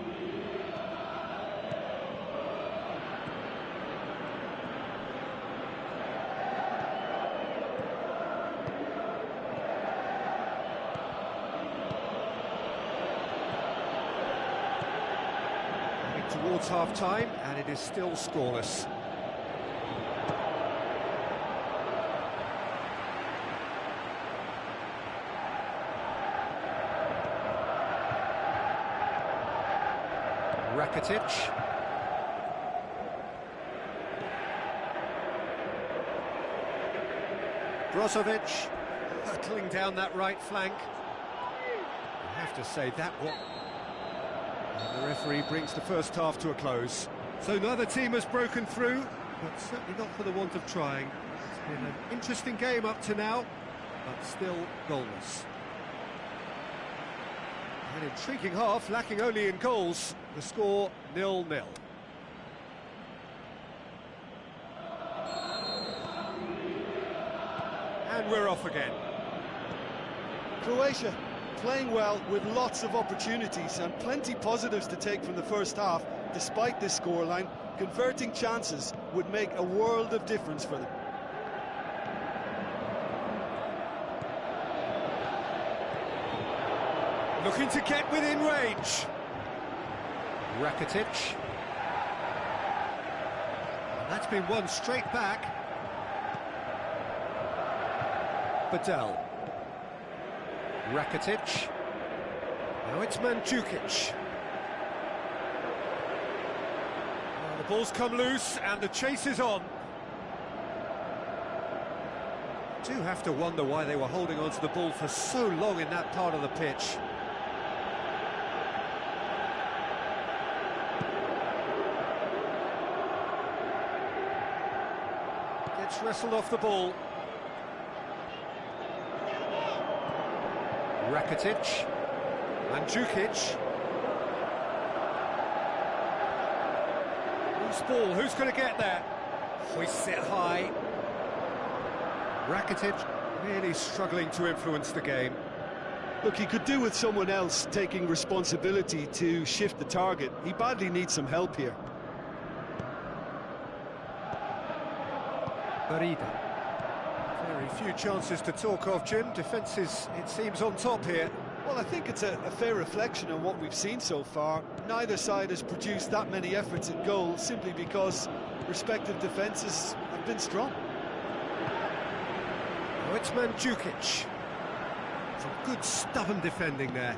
Towards half-time, and it is still scoreless. Rakitic. Brozovic hurtling down that right flank. I have to say that what. And the referee brings the first half to a close. So neither team has broken through, but certainly not for the want of trying. It's been an interesting game up to now, but still goalless. An intriguing half, lacking only in goals. The score 0-0. And we're off again. Croatia playing well with lots of opportunities and plenty positives to take from the first half. Despite this scoreline, converting chances would make a world of difference for them. Looking to get within range. Rakitic. And that's been won straight back. Badal. Rakitic. Now it's Mandzukic. Well, the ball's come loose and the chase is on. I do have to wonder why they were holding on to the ball for so long in that part of the pitch. Gets wrestled off the ball. Rakitic. Mandzukic. Loose ball, who's going to get there? Hoists it high. Rakitic really struggling to influence the game. Look, he could do with someone else taking responsibility to shift the target. He badly needs some help here. Barida. Very few chances to talk of, Jim. Defence is, it seems, on top here. Well, I think it's a fair reflection on what we've seen so far. Neither side has produced that many efforts at goal simply because respective defences have been strong. Now it's Mandzukic. Some good stubborn defending there.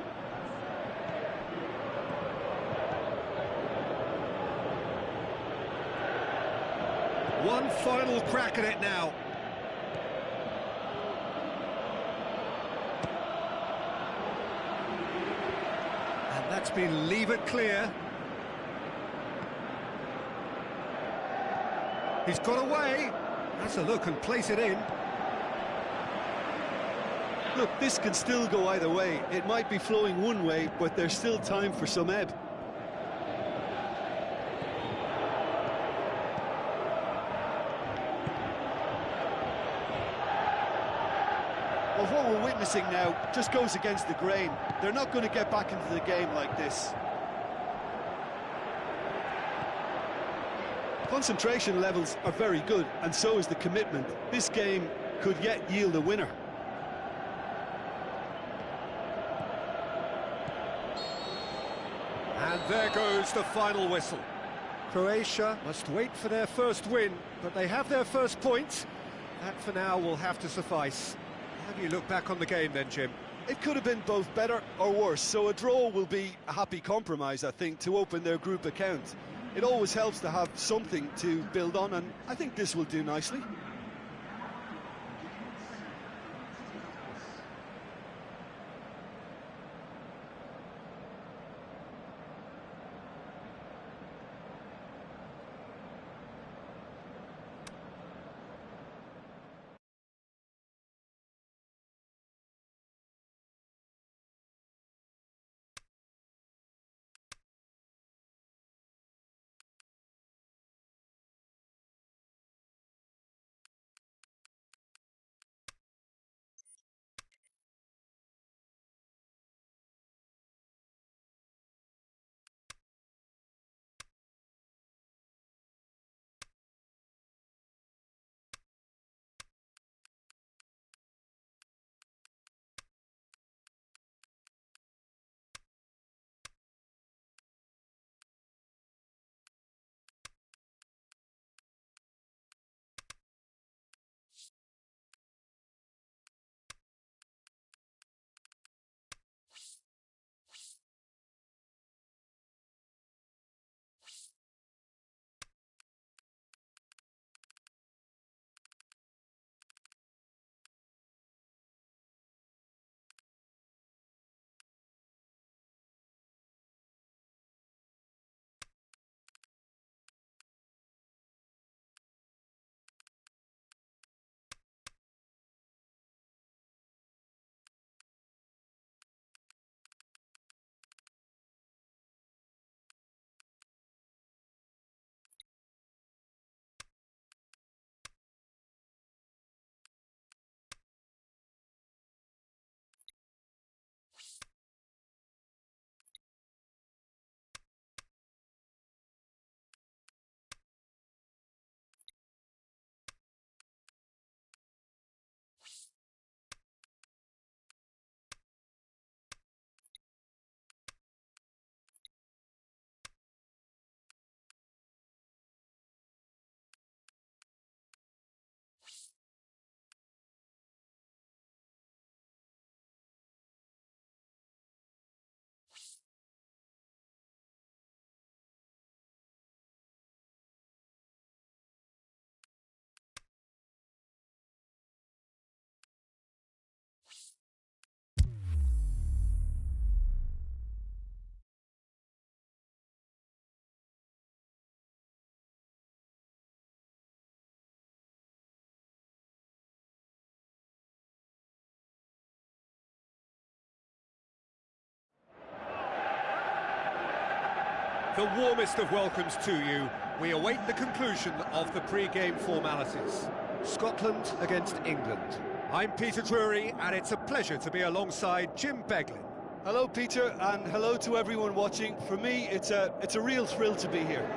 One final crack at it now. And that's been levered clear. He's got away. That's a look and place it in. Look, this can still go either way. It might be flowing one way, but there's still time for some ebb. Well, what we're witnessing now just goes against the grain. They're not going to get back into the game like this. Concentration levels are very good, and so is the commitment. This game could yet yield a winner. And there goes the final whistle. Croatia must wait for their first win, but they have their first point. That for now will have to suffice. How do you look back on the game then, Jim? It could have been both better or worse, so a draw will be a happy compromise, I think, to open their group account. It always helps to have something to build on, and I think this will do nicely. The warmest of welcomes to you. We await the conclusion of the pre-game formalities. Scotland against England. I'm Peter Drury, and it's a pleasure to be alongside Jim Beglin. Hello, Peter, and hello to everyone watching. For me, it's a real thrill to be here.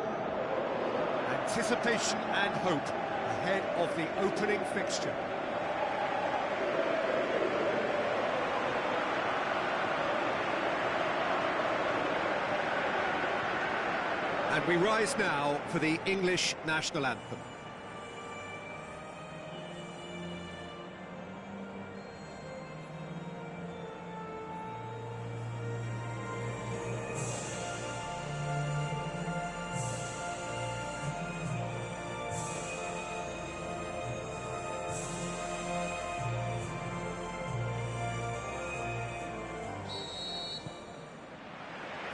Anticipation and hope ahead of the opening fixture. And we rise now for the English national anthem.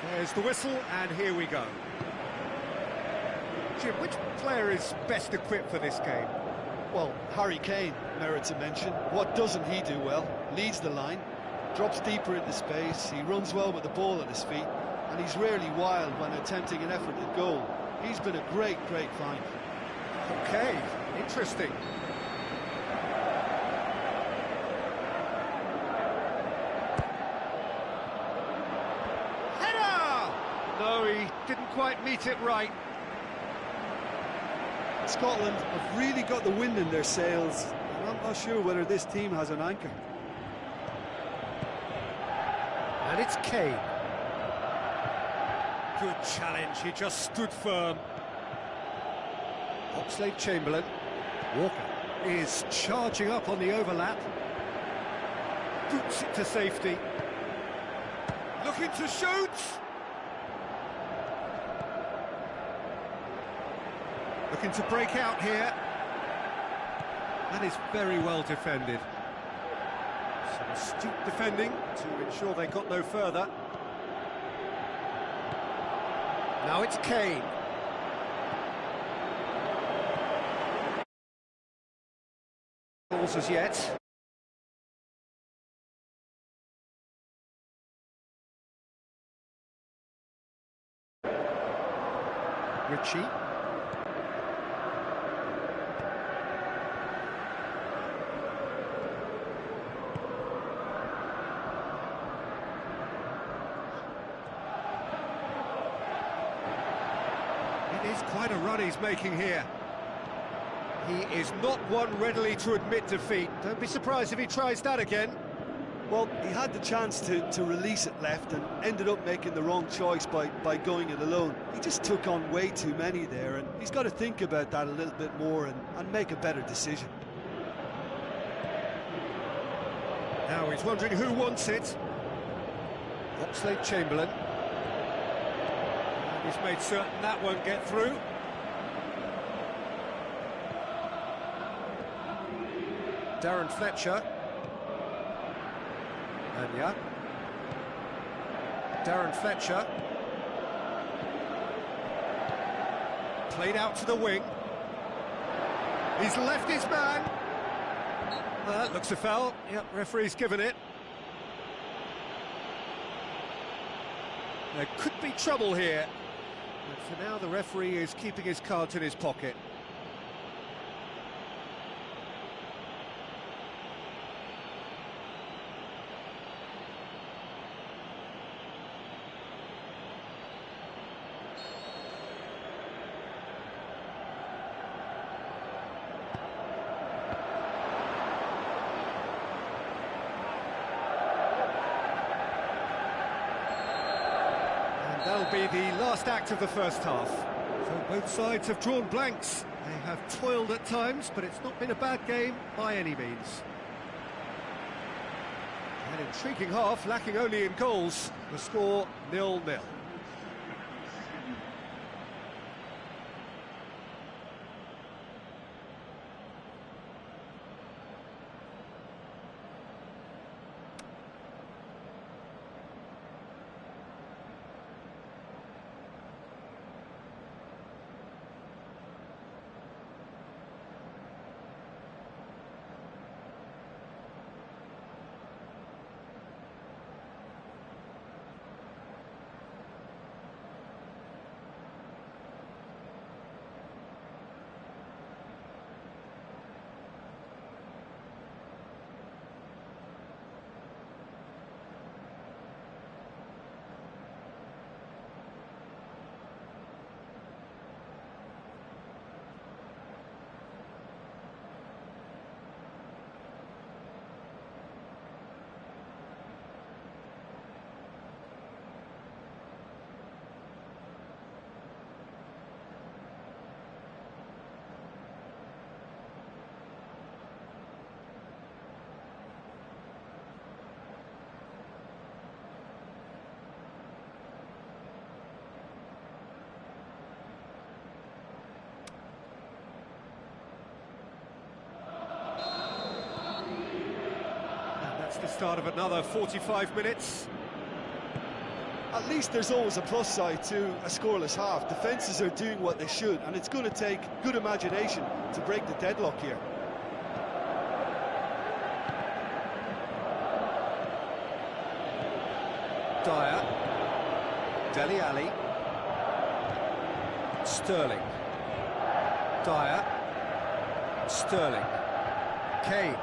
There's the whistle, and here we go. Jim, which player is best equipped for this game? Well, Harry Kane merits a mention. What doesn't he do well? Leads the line, drops deeper into space, he runs well with the ball at his feet, and he's rarely wild when attempting an effort at goal. He's been a great find. Okay, interesting. Header! No, he didn't quite meet it right. Scotland have really got the wind in their sails, and I'm not sure whether this team has an anchor. And it's Kane. Good challenge, he just stood firm. Oxlade-Chamberlain. Walker is charging up on the overlap. Boots it to safety. Looking to shoot! Looking to break out here. That is very well defended. Some astute defending to ensure they got no further. Now it's Kane. Balls as yet. Ritchie. It is quite a run he's making here. He is not one readily to admit defeat. Don't be surprised if he tries that again. Well, he had the chance to release it left and ended up making the wrong choice by going it alone. He just took on way too many there, and he's got to think about that a little bit more and make a better decision. Now he's wondering who wants it. Oxlade-Chamberlain. And he's made certain that won't get through. Darren Fletcher. And yeah. Darren Fletcher. Played out to the wing. He's left his man. That looks a foul. Yep, referee's given it. There could be trouble here. But for now, the referee is keeping his cards in his pocket. That'll be the last act of the first half. So both sides have drawn blanks. They have toiled at times, but it's not been a bad game by any means. An intriguing half, lacking only in goals. The score 0-0. start of another 45 minutes. At least there's always a plus side to a scoreless half. Defences are doing what they should, and it's going to take good imagination to break the deadlock here. Dyer, Dele Alli, Sterling, Dyer, Sterling, Kane,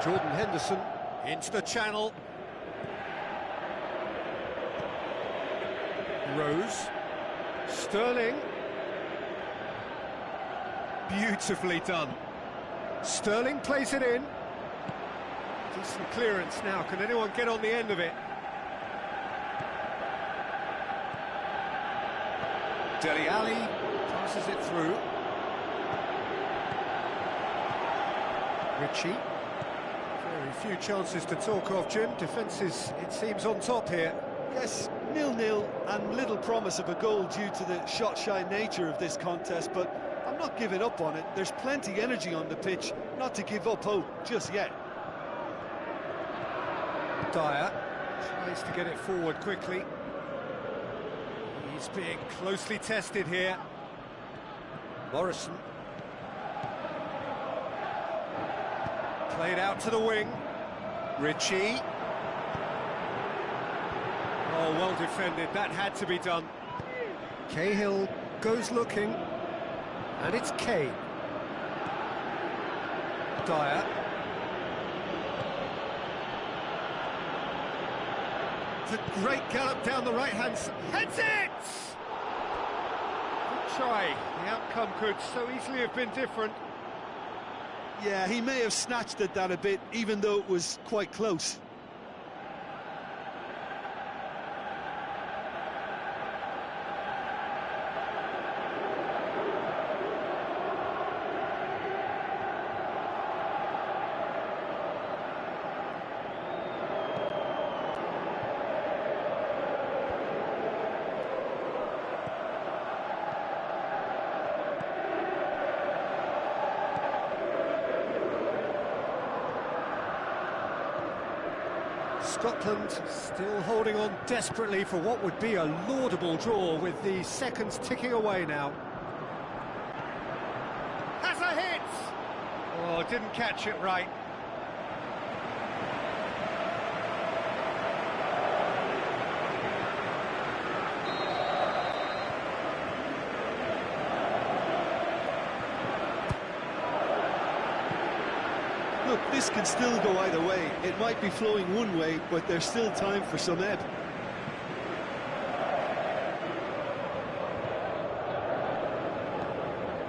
Jordan Henderson into the channel, Rose, Sterling, beautifully done. Sterling plays it in. Decent clearance now, can anyone get on the end of it? Dele Alli passes it through. Ritchie. Very few chances to talk of, Jim. Defence is, it seems, on top here. Yes, 0-0 and little promise of a goal due to the shot-shy nature of this contest, but I'm not giving up on it. There's plenty energy on the pitch, not to give up hope just yet. Dyer tries to get it forward quickly. He's being closely tested here. Morrison. Played out to the wing. Ritchie. Oh, well defended. That had to be done. Cahill goes looking. And it's Kane. Dyer. A great gallop down the right-hand side. Heads it! Good try. The outcome could so easily have been different. Yeah, he may have snatched at that a bit, even though it was quite close. Scotland still holding on desperately for what would be a laudable draw, with the seconds ticking away now. Has a hit! Oh, didn't catch it right. Look, this can still go either way. It might be flowing one way, but there's still time for some ebb.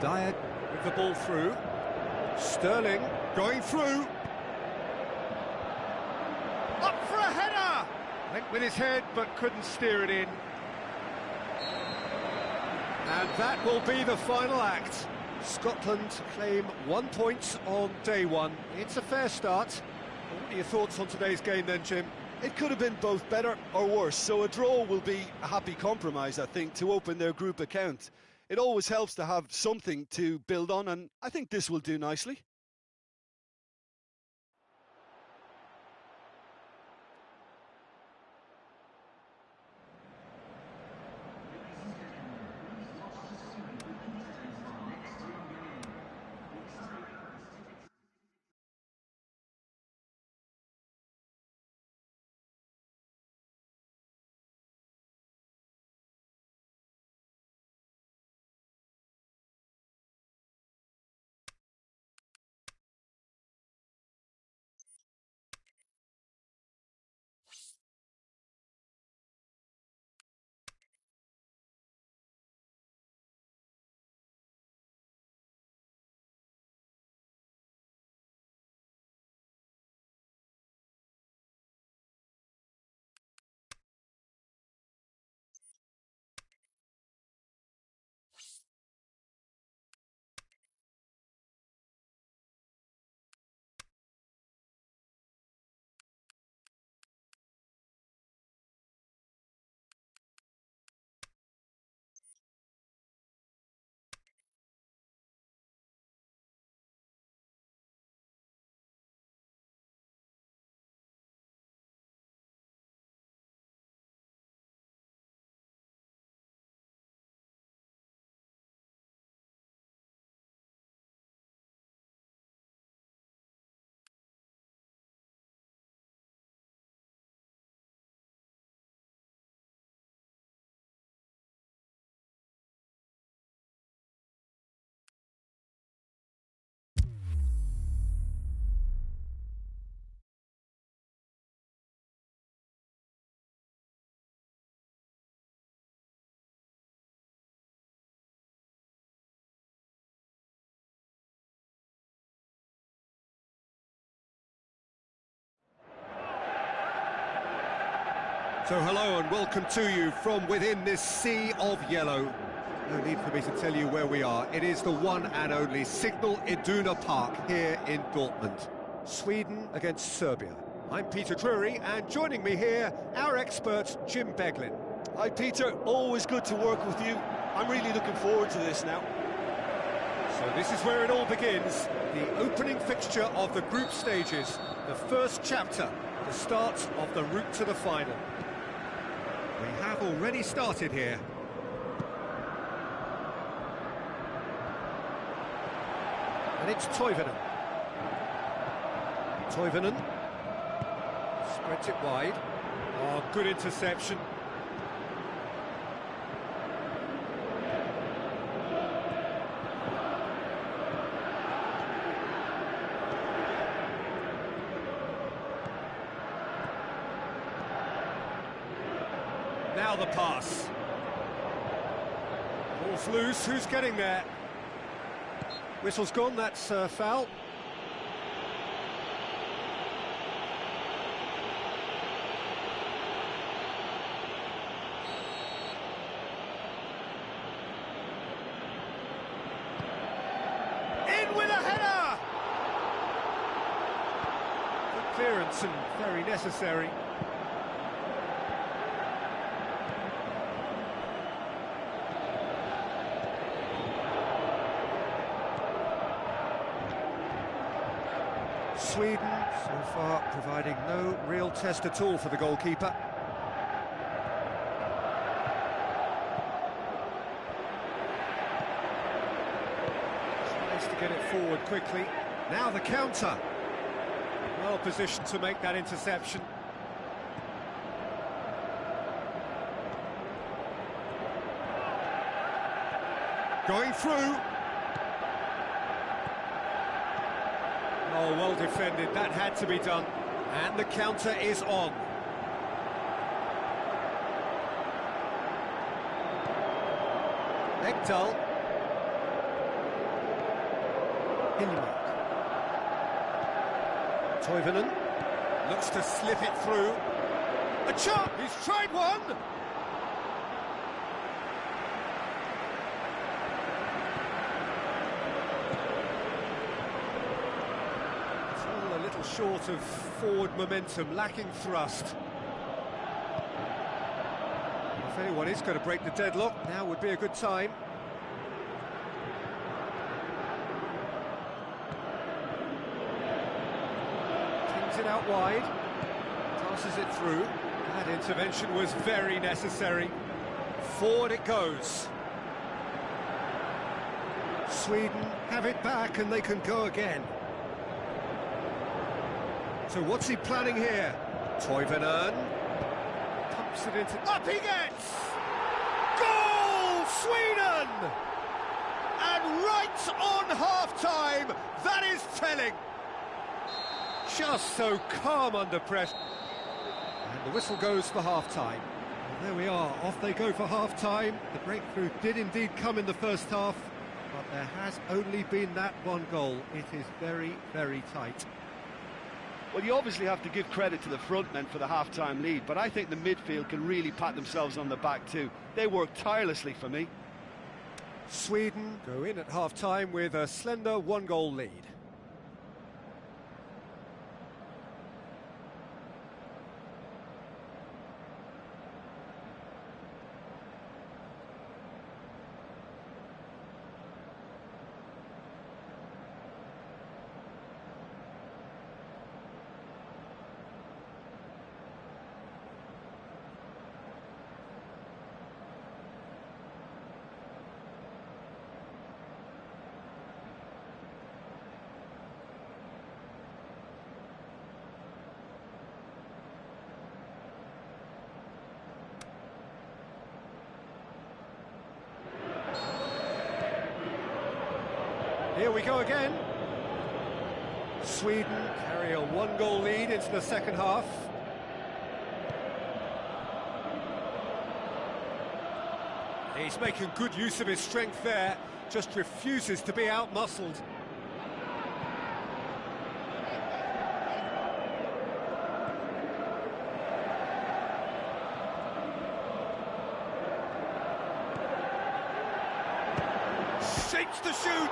Dyer with the ball through. Sterling going through. Up for a header! Went with his head, but couldn't steer it in. And that will be the final act. Scotland claim 1 point on day one. It's a fair start. What are your thoughts on today's game then, Jim? It could have been both better or worse, so a draw will be a happy compromise, I think, to open their group account. It always helps to have something to build on, and I think this will do nicely. So hello and welcome to you from within this sea of yellow. No need for me to tell you where we are. It is the one and only Signal Iduna Park here in Dortmund. Sweden against Serbia. I'm Peter Drury, and joining me here, our expert Jim Beglin. Hi Peter, always good to work with you. I'm really looking forward to this now. So this is where it all begins, the opening fixture of the group stages, the first chapter, the start of the route to the final. We have already started here. And it's Toivonen. Toivonen spreads it wide. Oh, good interception. Now the pass. Ball's loose, who's getting there? Whistle's gone, that's foul. In with a header! Good clearance and very necessary. Sweden, so far, providing no real test at all for the goalkeeper. Tries to get it forward quickly. Now the counter. Well positioned to make that interception. Going through. Oh, well defended, that had to be done. And the counter is on. Ekdal. Hillimark. Toivonen looks to slip it through. A chance! He's tried one! Short of forward momentum, lacking thrust. If anyone is going to break the deadlock, now would be a good time. Kings it out wide, passes it through. That intervention was very necessary. Forward it goes. Sweden have it back and they can go again. So what's he planning here? Toivonen pumps it into... Up he gets! Goal! Sweden! And right on half-time, that is telling. Just so calm under pressure. And the whistle goes for half-time. Well, there we are, off they go for half-time. The breakthrough did indeed come in the first half, but there has only been that one goal. It is very, very tight. Well, you obviously have to give credit to the front men for the half-time lead, but I think the midfield can really pat themselves on the back too. They work tirelessly for me. Sweden go in at half-time with a slender one-goal lead. Here we go again. Sweden carry a one-goal lead into the second half. He's making good use of his strength there, just refuses to be out-muscled. Shapes to shoot!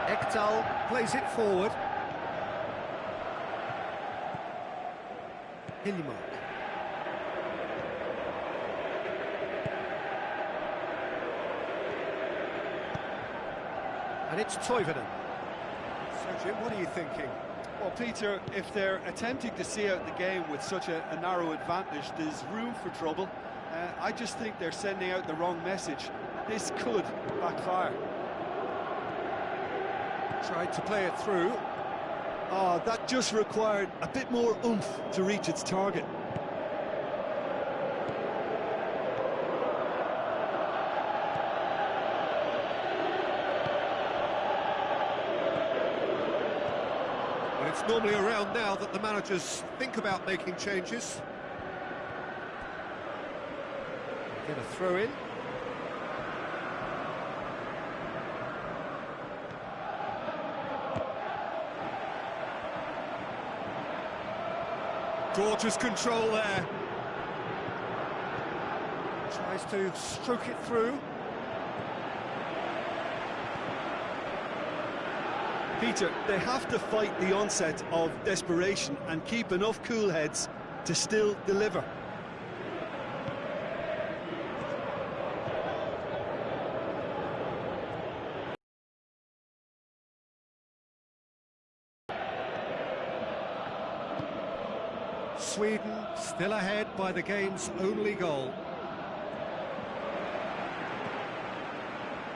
Ekdal plays it forward. Hillimark. And it's Toivonen. So, Jim, what are you thinking? Well, Peter, if they're attempting to see out the game with such a narrow advantage, there's room for trouble. I just think they're sending out the wrong message. This could backfire. Tried to play it through. Oh, that just required a bit more oomph to reach its target. Well, it's normally around now that the managers think about making changes. Get a throw in. Gorgeous control there. Tries to stroke it through. Peter, they have to fight the onset of desperation and keep enough cool heads to still deliver. Sweden still ahead by the game's only goal.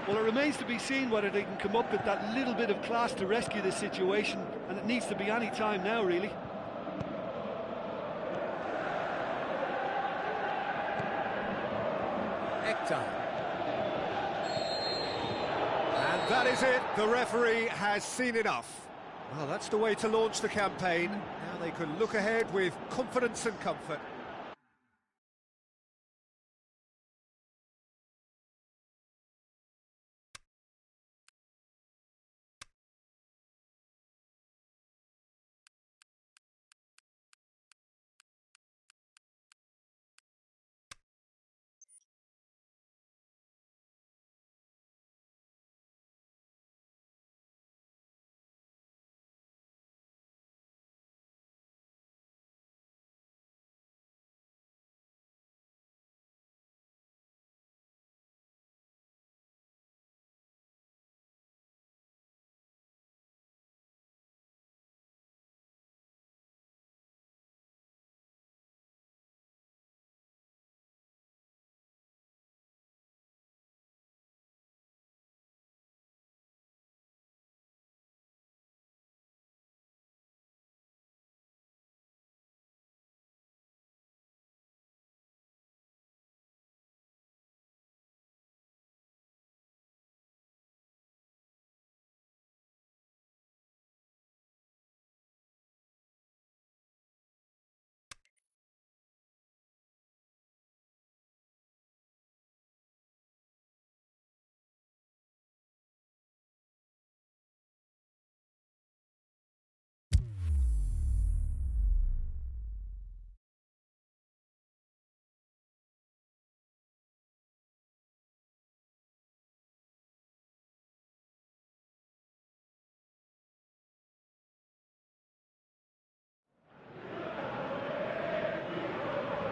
Well, it remains to be seen whether they can come up with that little bit of class to rescue this situation, and it needs to be any time now, really. Ekdal. And that is it. The referee has seen enough. Well, that's the way to launch the campaign. Now they can look ahead with confidence and comfort.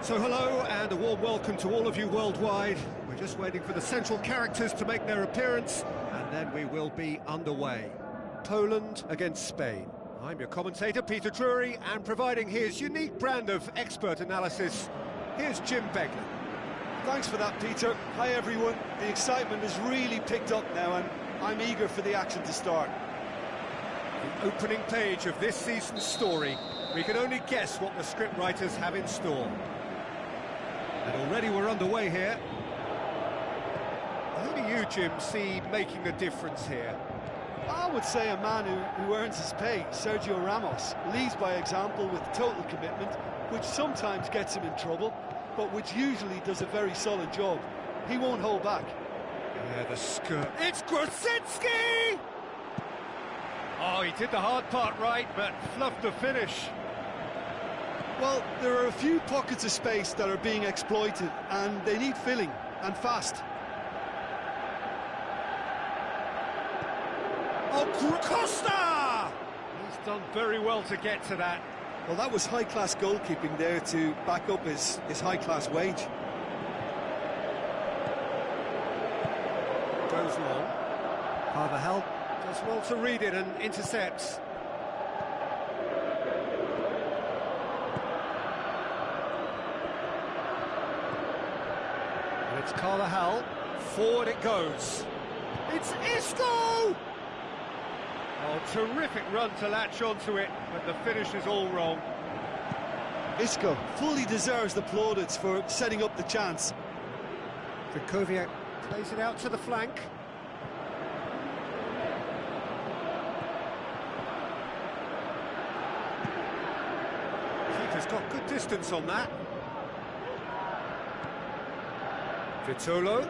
So hello and a warm welcome to all of you worldwide. We're just waiting for the central characters to make their appearance and then we will be underway. Poland against Spain. I'm your commentator Peter Drury, and providing his unique brand of expert analysis, here's Jim Beglin. Thanks for that, Peter. Hi everyone. The excitement has really picked up now and I'm eager for the action to start. The opening page of this season's story. We can only guess what the scriptwriters have in store. And already we're underway here. Who do you, Jim, see making a difference here? I would say a man who earns his pay, Sergio Ramos, leads by example with total commitment, which sometimes gets him in trouble, but which usually does a very solid job. He won't hold back. Yeah, the skirt. It's Grosicki! Oh, he did the hard part right, but fluffed the finish. Well, there are a few pockets of space that are being exploited, and they need filling, and fast. Oh, Costa! He's done very well to get to that. Well, that was high-class goalkeeping there to back up his high-class wage. Goes long. Carvajal does well to read it and intercepts. And it's Carvajal. Forward it goes. It's Isco! Oh, terrific run to latch onto it, but the finish is all wrong. Isco fully deserves the plaudits for setting up the chance. Krikoviak plays it out to the flank. Keeper's got good distance on that. Vitolo.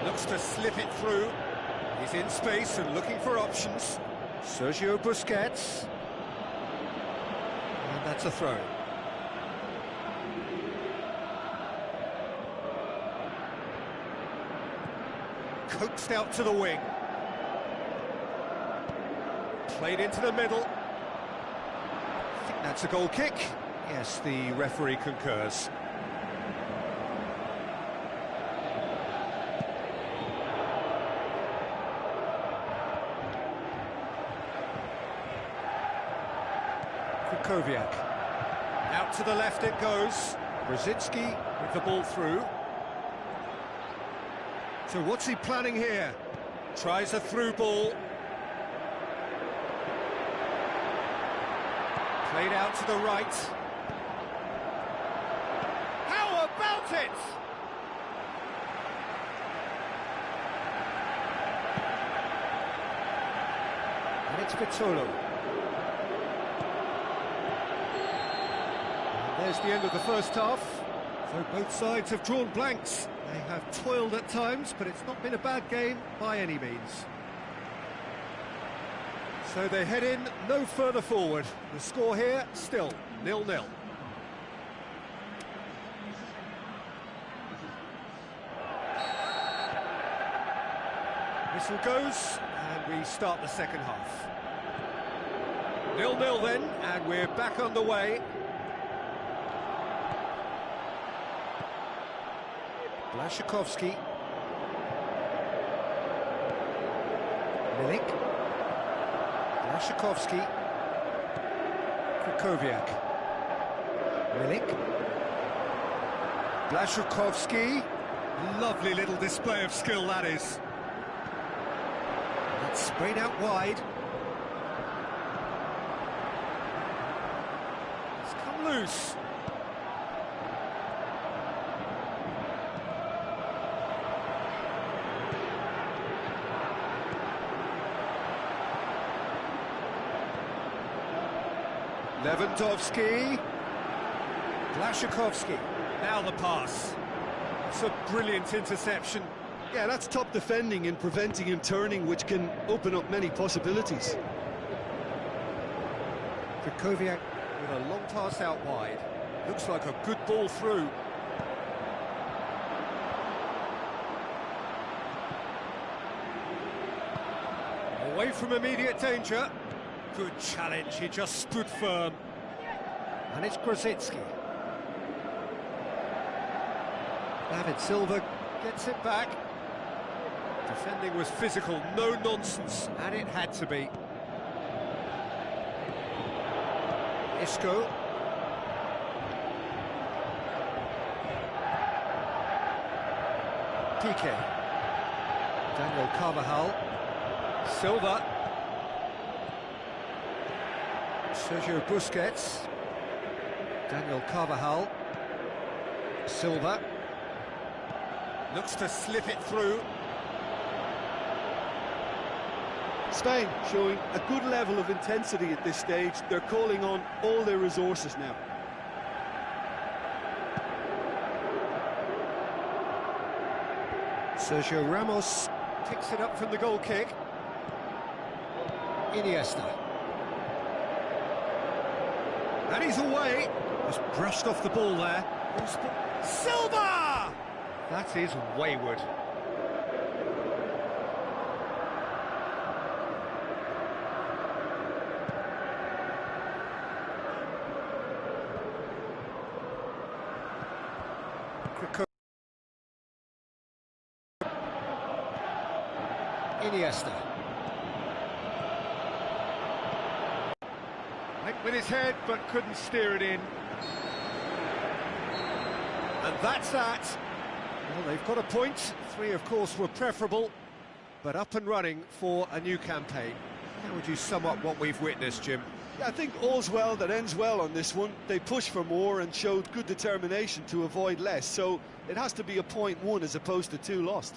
Looks to slip it through. He's in space and looking for options. Sergio Busquets. And that's a throw. Coaxed out to the wing. Played into the middle. I think that's a goal kick. Yes, the referee concurs. Krikoviak. Out to the left it goes. Brzezinski with the ball through. So what's he planning here? Tries a through ball. Played out to the right. How about it? And it's Vitolo. And there's the end of the first half. So both sides have drawn blanks. They have toiled at times, but it's not been a bad game by any means. So they head in no further forward. The score here, still 0-0. Whistle goes, and we start the second half. 0-0 then, and we're back on the way. Blaszczykowski. Milik. Blaszczykowski. Krikoviak. Milik. Blaszczykowski. Lovely little display of skill, that is. It's sprayed out wide. It's come loose. Lewandowski. Blaszczykowski. Now the pass. It's a brilliant interception. Yeah, that's top defending and preventing him turning, which can open up many possibilities. Krikoviak with a long pass out wide. Looks like a good ball through. Away from immediate danger. Good challenge, he just stood firm. And it's Brzezinski. David Silva gets it back. Defending was physical, no nonsense, and it had to be. Isco. Piqué. Daniel Carvajal. Silva. Sergio Busquets. Daniel Carvajal. Silva. Looks to slip it through. Spain showing a good level of intensity at this stage. They're calling on all their resources now. Sergio Ramos. Picks it up from the goal kick. Iniesta. And he's away. Just brushed off the ball there. Silva! That is wayward. Iniesta. Went with his head, but couldn't steer it in. And that's that. Well, they've got a point. 3, of course, were preferable, but up and running for a new campaign. How would you sum up what we've witnessed, Jim? Yeah, I think all's well that ends well on this one. They pushed for more and showed good determination to avoid less, so it has to be a point won as opposed to 2 lost.